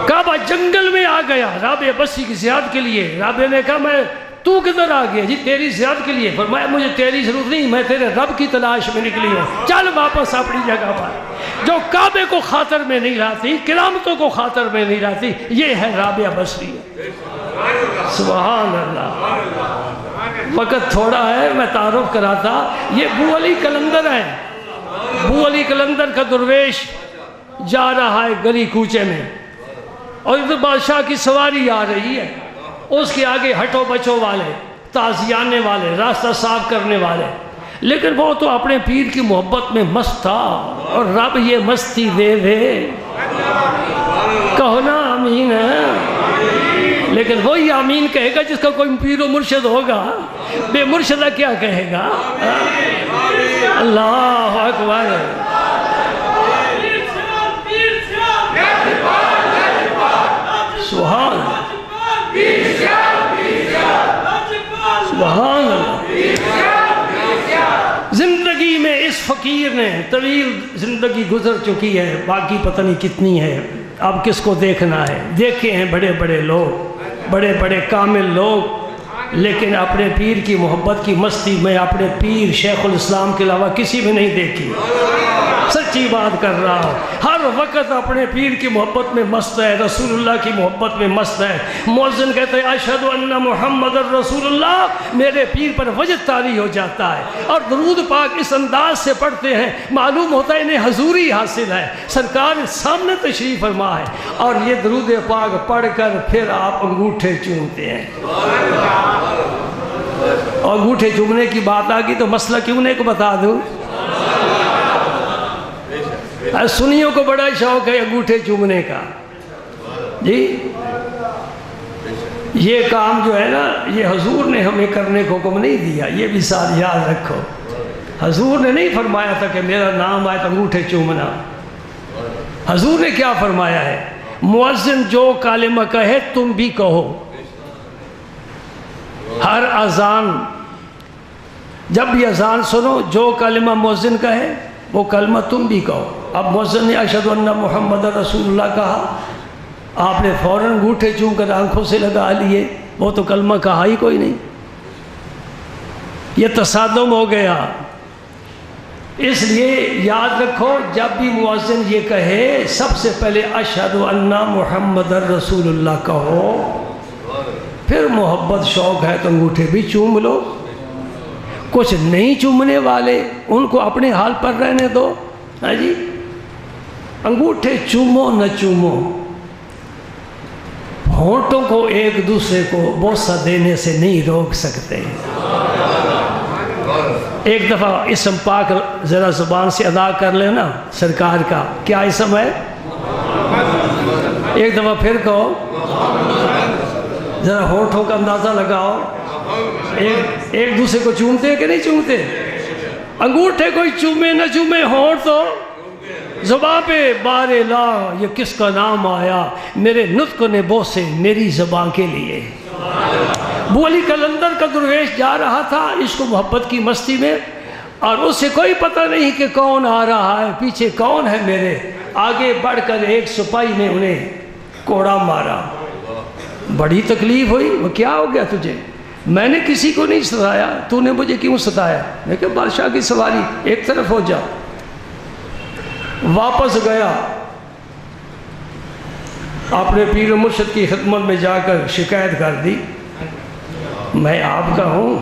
Speaker 1: کعبہ جنگل میں آ گیا رابعہ بصری کی زیارت کے لیے۔ رابعہ نے کہا میں تو کدھر آ گیا؟ جی تیری زیارت کے لیے۔ فرمایا مجھے تیری ضرورت نہیں، میں تیرے رب کی تلاش میں نکلی ہوں، چل واپس اپنی جگہ پر۔ جو کعبے کو خاطر میں نہیں لاتی، کرامتوں کو خاطر میں نہیں لاتی، یہ ہے رابعہ بصری۔ سبحان اللہ۔ وقت تھوڑا ہے، میں تعارف کراتا، یہ بو علی قلندر ہے۔ بو علی قلندر کا درویش جا رہا ہے گلی کوچے میں، اور ادھر بادشاہ کی سواری آ رہی ہے، اس کے آگے ہٹو بچو والے، تازیانے والے، راستہ صاف کرنے والے، لیکن وہ تو اپنے پیر کی محبت میں مست تھا، اور رب یہ مستی دے دے، کہو نا آمین ہے۔ لیکن وہی آمین کہے گا جس کا کوئی پیر و مرشد ہوگا، بے مرشدہ کیا کہے گا؟ اللہ اکبر۔ سبحان سبحان اللہ۔ زندگی میں اس فقیر نے طویل زندگی گزر چکی ہے، باقی پتہ نہیں کتنی ہے، اب کس کو دیکھنا ہے؟ دیکھے ہیں بڑے بڑے لوگ، بڑے بڑے کامل لوگ، لیکن اپنے پیر کی محبت کی مستی میں اپنے پیر شیخ الاسلام کے علاوہ کسی میں نہیں دیکھی۔ سچی بات کر رہا ہوں، ہر وقت اپنے پیر کی محبت میں مست ہے، رسول اللہ کی محبت میں مست ہے۔ مؤذن کہتا ہے اشہد ان محمد الرسول اللہ، میرے پیر پر وجد طاری ہو جاتا ہے، اور درود پاک اس انداز سے پڑھتے ہیں معلوم ہوتا ہے انہیں حضوری حاصل ہے، سرکار سامنے تشریف فرما ہے، اور یہ درود پاک پڑھ کر پھر آپ انگوٹھے چومتے ہیں۔ اور انگوٹھے چومنے کی بات آ گئی تو مسئلہ کیوں نے کو بتا دوں، سنیوں کو بڑا شوق ہے انگوٹھے چومنے کا۔ جی یہ کام جو ہے نا، یہ حضور نے ہمیں کرنے کو حکم نہیں دیا، یہ بھی ساتھ یاد رکھو۔ حضور نے نہیں فرمایا تھا کہ میرا نام آئے تو انگوٹھے چومنا۔ حضور نے کیا فرمایا ہے؟ مؤذن جو کلمہ کہے تم بھی کہو۔ ہر اذان، جب بھی اذان سنو، جو کلمہ مؤذن کہے وہ کلمہ تم بھی کہو۔ اب مؤذن نے اشہد ان محمد رسول اللہ کہا، آپ نے فوراً انگوٹھے چوم کر آنکھوں سے لگا لیے، وہ تو کلمہ کہا ہی کوئی نہیں، یہ تصادم ہو گیا۔ اس لیے یاد رکھو، جب بھی مؤذن یہ کہے سب سے پہلے اشہد ان محمد رسول اللہ کہو، پھر محبت شوق ہے تو انگوٹھے بھی چوم لو۔ کچھ نہیں چومنے والے ان کو اپنے حال پر رہنے دو۔ ہاں جی، انگوٹھے چومو نہ چومو، ہونٹوں کو ایک دوسرے کو بوسہ دینے سے نہیں روک سکتے۔ ایک دفعہ اسم پاک ذرا زبان سے ادا کر لینا سرکار کا، کیا اسم ہے؟ ایک دفعہ پھر کہو، ذرا ہونٹوں کا اندازہ لگاؤ، ایک دوسرے کو چومتے ہیں کہ نہیں چومتے؟ انگوٹھے کوئی چومے نہ چومے، ہونٹ تو زباں پہ بار لا یہ کس کا نام آیا، میرے نطق نے بوسے میری زبان کے لیے۔ بو علی قلندر کا درویش جا رہا تھا عشق و محبت کی مستی میں، اور اسے کوئی پتہ نہیں کہ کون آ رہا ہے، پیچھے کون ہے میرے۔ آگے بڑھ کر ایک سپاہی نے انہیں کوڑا مارا، بڑی تکلیف ہوئی۔ وہ کیا ہو گیا تجھے؟ میں نے کسی کو نہیں ستایا، تو نے مجھے کیوں ستایا؟ میں کہ بادشاہ کی سواری، ایک طرف ہو جا۔ واپس گیا، اپنے پیر و مرشد کی خدمت میں جا کر شکایت کر دی، میں آپ کا ہوں،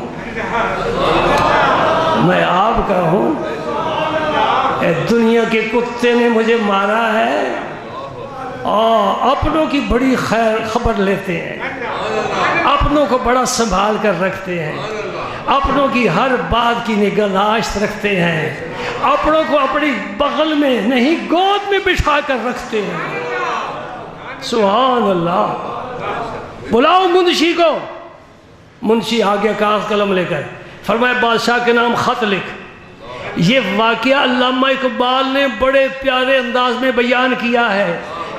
Speaker 1: میں آپ کا ہوں، اے دنیا کے کتے نے مجھے مارا ہے، اور اپنوں کی بڑی خیر خبر لیتے ہیں، اپنوں کو بڑا سنبھال کر رکھتے ہیں، اپنوں کی ہر بات کی نگہداشت رکھتے ہیں، اپنوں کو اپنی بغل میں نہیں گود میں بٹھا کر رکھتے ہیں۔ سبحان اللہ۔ بلاؤ منشی کو۔ منشی آگے کاغذ قلم لے کر فرمایا بادشاہ کے نام خط لکھ۔ یہ واقعہ علامہ اقبال نے بڑے پیارے انداز میں بیان کیا ہے۔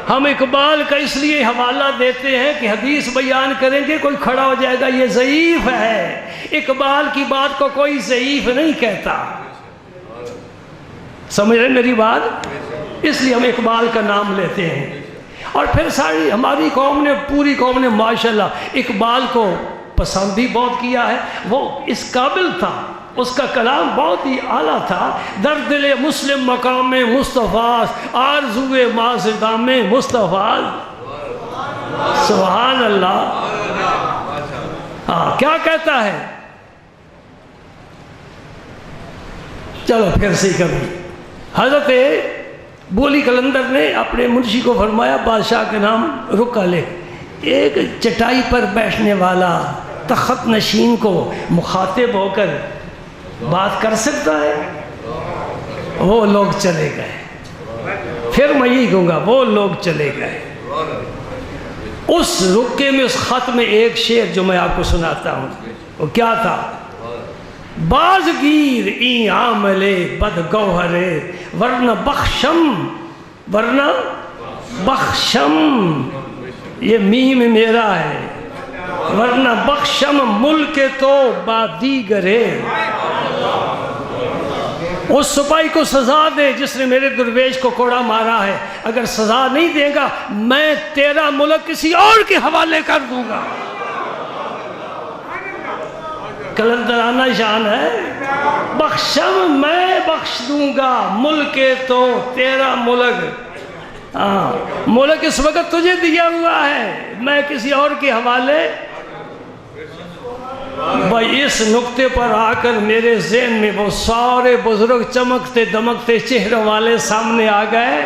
Speaker 1: ہم اقبال کا اس لیے حوالہ دیتے ہیں کہ حدیث بیان کریں گے کوئی کھڑا ہو جائے گا یہ ضعیف ہے، اقبال کی بات کو کوئی ضعیف نہیں کہتا۔ سمجھ رہے میری بات؟ اس لیے ہم اقبال کا نام لیتے ہیں۔ اور پھر ساری ہماری قوم نے، پوری قوم نے ماشاءاللہ اقبال کو پسند بھی بہت کیا ہے، وہ اس قابل تھا، اس کا کلام بہت ہی اعلیٰ تھا۔ در دل مسلم مقام مصطفیٰ، آرزوئے مازدام مصطفیٰ، سبحان اللہ۔ ہاں کیا کہتا ہے؟ چلو پھر سے کبھی حضرت بولی قلندر نے اپنے منشی کو فرمایا بادشاہ کے نام رکا لکھ، ایک چٹائی پر بیٹھنے والا تخت نشین کو مخاطب ہو کر بات کر سکتا ہے؟ وہ لوگ چلے گئے۔ پھر میں یہی کہوں گا، وہ لوگ چلے گئے۔ اس رکے میں، اس خط میں ایک شعر جو میں آپ کو سناتا ہوں، وہ کیا تھا؟ بازگیر این عامل بد گوہر ورنہ بخشم، یہ میم میرا ہے، ورنہ بخشم ملک تو بادیگرے۔ اس سپاہی کو سزا دے جس نے میرے درویش کو کوڑا مارا ہے، اگر سزا نہیں دے گا میں تیرا ملک کسی اور کے حوالے کر دوں گا۔ کلندرانہ شان ہے، بخشم میں بخش دوں گا، ملک تو تیرا ملک، ملک اس وقت تجھے دیا ہوا ہے، میں کسی اور کے حوالے۔ بھائی اس نقطے پر آ کر میرے ذہن میں وہ سارے بزرگ چمکتے دمکتے چہروں والے سامنے آ گئے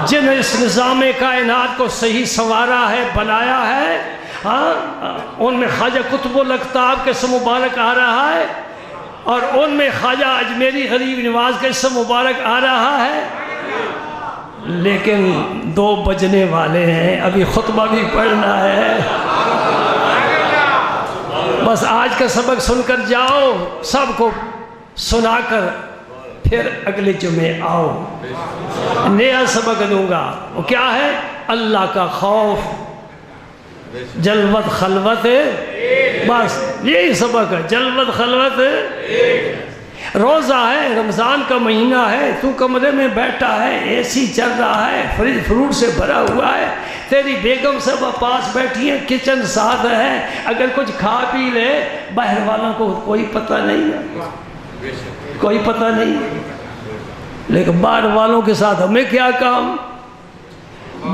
Speaker 1: جنہوں نے اس نظام کائنات کو صحیح سنوارا ہے، بنایا ہے۔ ان میں خواجہ قطب الاقطاب کا اسم مبارک آ رہا ہے، اور ان میں خواجہ اجمیری غریب نواز کا اسم مبارک آ رہا ہے، لیکن 2 بجنے والے ہیں، ابھی خطبہ بھی پڑھنا ہے۔ بس آج کا سبق سن کر جاؤ، سب کو سنا کر پھر اگلے جمعے آؤ، نیا سبق دوں گا۔ وہ کیا ہے؟ اللہ کا خوف، جلوت خلوت، بس یہی سبق ہے، جلوت خلوت۔ روزہ ہے، رمضان کا مہینہ ہے، تو کمرے میں بیٹھا ہے، اے سی چل رہا ہے، فریج فروٹ سے بھرا ہوا ہے، تیری بیگم سب پاس بیٹھی ہے، کچن ساتھ ہے، اگر کچھ کھا پی لے باہر والوں کو کوئی پتہ نہیں ہے، کوئی پتہ نہیں ہے، لیکن باہر والوں کے ساتھ ہمیں کیا کام؟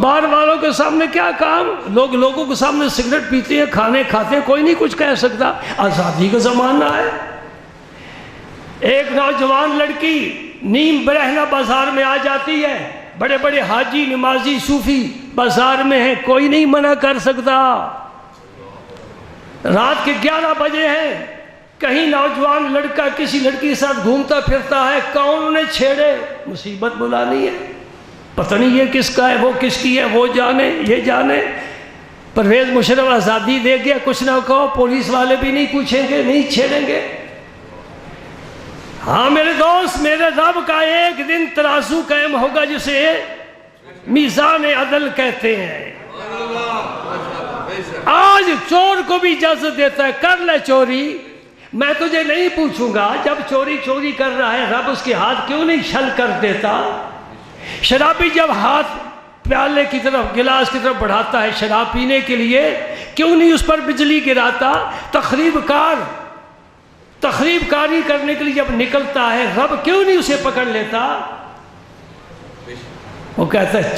Speaker 1: باہر والوں کے سامنے کیا کام؟ لوگ لوگوں کے سامنے سگریٹ پیتے ہیں، کھانے کھاتے ہیں، کوئی نہیں کچھ کہہ سکتا، آزادی کا زمانہ ہے۔ ایک نوجوان لڑکی نیم برہنہ بازار میں آ جاتی ہے، بڑے بڑے حاجی نمازی صوفی بازار میں ہیں، کوئی نہیں منع کر سکتا۔ رات کے 11 بجے ہیں، کہیں نوجوان لڑکا کسی لڑکی کے ساتھ گھومتا پھرتا ہے، کون انہیں چھیڑے؟ مصیبت بلانی ہے، پتہ نہیں یہ کس کا ہے، وہ کس کی ہے، وہ جانے یہ جانے۔ پرویز مشرف آزادی دے گیا، کچھ نہ کہو، پولیس والے بھی نہیں پوچھیں گے، نہیں چھیڑیں گے۔ ہاں میرے دوست، میرے رب کا ایک دن ترازو قائم ہوگا جسے میزان عدل کہتے ہیں۔ آج چور کو بھی اجازت دیتا ہے، کر لے چوری، میں تجھے نہیں پوچھوں گا، جب چوری کر رہا ہے رب اس کے ہاتھ کیوں نہیں چھل کر دیتا؟ شرابی جب ہاتھ پیالے کی طرف، گلاس کی طرف بڑھاتا ہے شراب پینے کے لیے، کیوں نہیں اس پر بجلی گراتا؟ تخریب کاری کرنے کے لیے جب نکلتا ہے رب کیوں نہیں اسے پکڑ لیتا؟ وہ کہتا ہے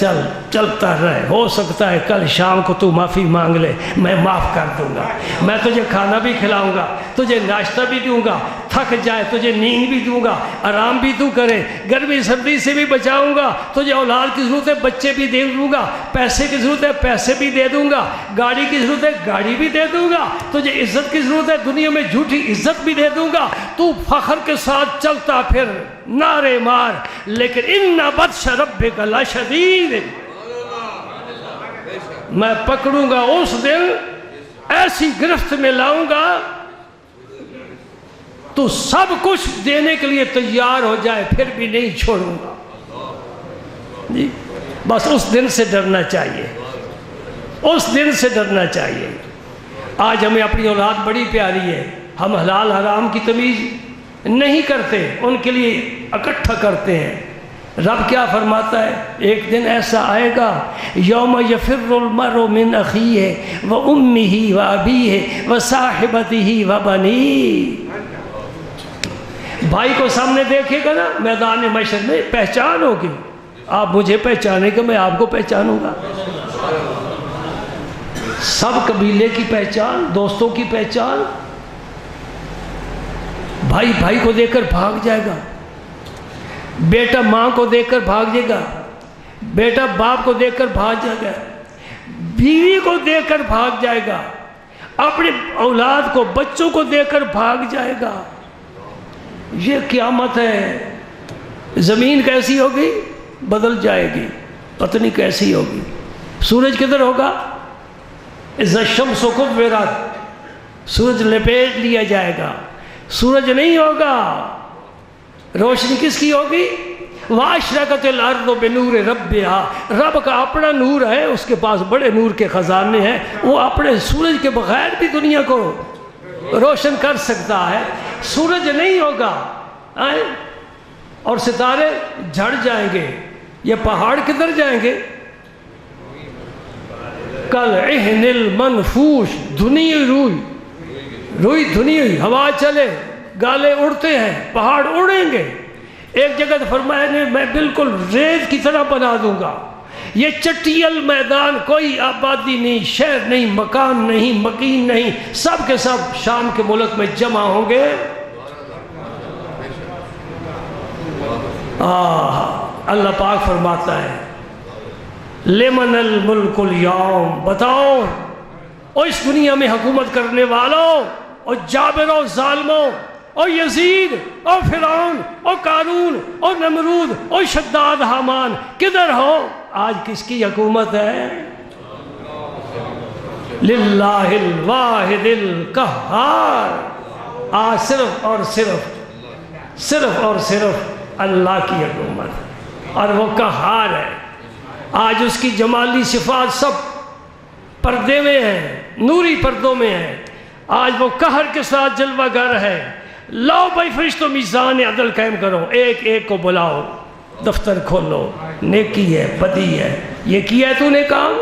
Speaker 1: چلتا رہے، ہو سکتا ہے کل شام کو تو معافی مانگ لے، میں معاف کر دوں گا، میں تجھے کھانا بھی کھلاؤں گا، تجھے ناشتہ بھی دوں گا، تھک جائے تجھے نیند بھی دوں گا، آرام بھی تو کرے، گرمی سردی سے بھی بچاؤں گا، تجھے اولاد کی ضرورت ہے بچے بھی دے دوں گا، پیسے کی ضرورت ہے پیسے بھی دے دوں گا، گاڑی کی ضرورت ہے گاڑی بھی دے دوں گا، تجھے عزت کی ضرورت ہے دنیا میں جھوٹی عزت بھی دے دوں گا، تو فخر کے ساتھ چلتا پھر نعرے مار، لیکن ان بطش ربک لشدید، میں پکڑوں گا اس دن، ایسی گرفت میں لاؤں گا تو سب کچھ دینے کے لیے تیار ہو جائے، پھر بھی نہیں چھوڑوں گا۔ جی بس اس دن سے ڈرنا چاہیے، اس دن سے ڈرنا چاہیے۔ آج ہمیں اپنی اولاد بڑی پیاری ہے، ہم حلال حرام کی تمیز نہیں کرتے، ان کے لیے اکٹھا کرتے ہیں، رب کیا فرماتا ہے؟ ایک دن ایسا آئے گا یوم یفر المرء من اخیہ و امہ و ابیہ و صاحبتہ و بنیہ. بھائی کو سامنے دیکھے گا نا میدان محشر میں، پہچان ہوگی. آپ مجھے پہچانیں گے، میں آپ کو پہچانوں گا. سب قبیلے کی پہچان، دوستوں کی پہچان. بھائی بھائی کو دیکھ کر بھاگ جائے گا، بیٹا ماں کو دیکھ کر بھاگ جائے گا، بیٹا باپ کو دیکھ کر بھاگ جائے گا، بیوی کو دیکھ کر بھاگ جائے گا، اپنے اولاد کو، بچوں کو دیکھ کر بھاگ جائے گا. یہ قیامت ہے. زمین کیسی ہوگی؟ بدل جائے گی، پتہ نہیں کیسی ہوگی. سورج کدھر ہوگا؟ اذا الشمس کورت، سورج لپیٹ لیا جائے گا. سورج نہیں ہوگا. روشنی کس کی ہوگی؟ وَأَشْرَقَتِ الْأَرْضُ بِنُورِ رَبِّهَا. رب کا اپنا نور ہے، اس کے پاس بڑے نور کے خزانے ہیں. وہ اپنے سورج کے بغیر بھی دنیا کو روشن کر سکتا ہے. سورج نہیں ہوگا اور ستارے جھڑ جائیں گے. یہ پہاڑ کدھر جائیں گے؟ کالعہن المنفوش، دھنی ہوئی روئی دھنی ہوئی. ہوا چلے، گالے اڑتے ہیں، پہاڑ اڑیں گے. ایک جگہ فرمایا نے میں بالکل ریت کی طرح بنا دوں گا. یہ چٹیل میدان، کوئی آبادی نہیں، شہر نہیں، مکان نہیں، مکین نہیں، سب کے سب شام کے ملک میں جمع ہوں گے. اللہ پاک فرماتا ہے لمن الملک اليوم. بتاؤ اور اس دنیا میں حکومت کرنے والوں اور جابروں، ظالموں اور یزید اور فرعون اور قارون اور نمرود اور شداد حامان، کدھر ہو؟ آج کس کی حکومت ہے؟ للہ الواحد القہار. آج صرف اور صرف اللہ کی حکومت، اور وہ قہار ہے. آج اس کی جمالی صفات سب پردے میں ہیں، نوری پردوں میں ہیں. آج وہ قہر کے ساتھ جلوہ گر ہے. لاؤ بھائی فرشتوں، میزان عدل قائم کرو، ایک ایک کو بلاؤ، دفتر کھولو. نیکی ہے، بدی ہے، یہ کیا ہے تو نے کام.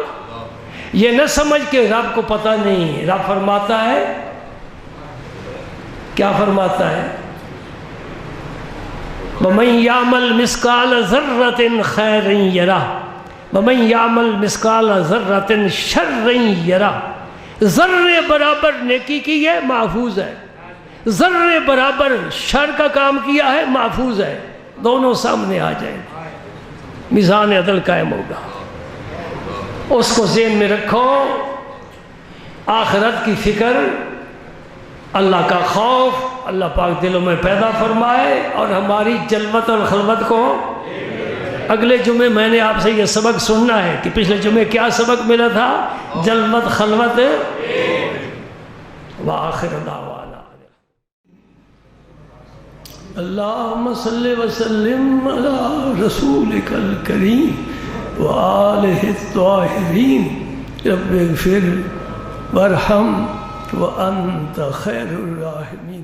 Speaker 1: یہ نہ سمجھ کے رب کو پتہ نہیں. رب فرماتا ہے، کیا فرماتا ہے؟ وَمَنْ يَعْمَلْ مِثْقَالَ ذَرَّةٍ خَيْرًا يَرَهُ وَمَنْ يَعْمَلْ مِثْقَالَ ذَرَّةٍ شَرًّا يَرَهُ. ذرے برابر نیکی کی ہے، محفوظ ہے. ذرے برابر شر کا کام کیا ہے، محفوظ ہے. دونوں سامنے آ جائیں، میزان عدل قائم ہوگا. اس کو ذہن میں رکھو. آخرت کی فکر، اللہ کا خوف اللہ پاک دلوں میں پیدا فرمائے، اور ہماری جلوت اور خلوت کو. اگلے جمعے میں نے آپ سے یہ سبق سننا ہے کہ پچھلے جمعے کیا سبق ملا تھا؟ جلوت خلوت. وآخر دعوانا اللہم صلی وسلم علی رسولک الکریم وآلہ الطاہرین. رب اغفر وارحم وانت خیر الراحمین.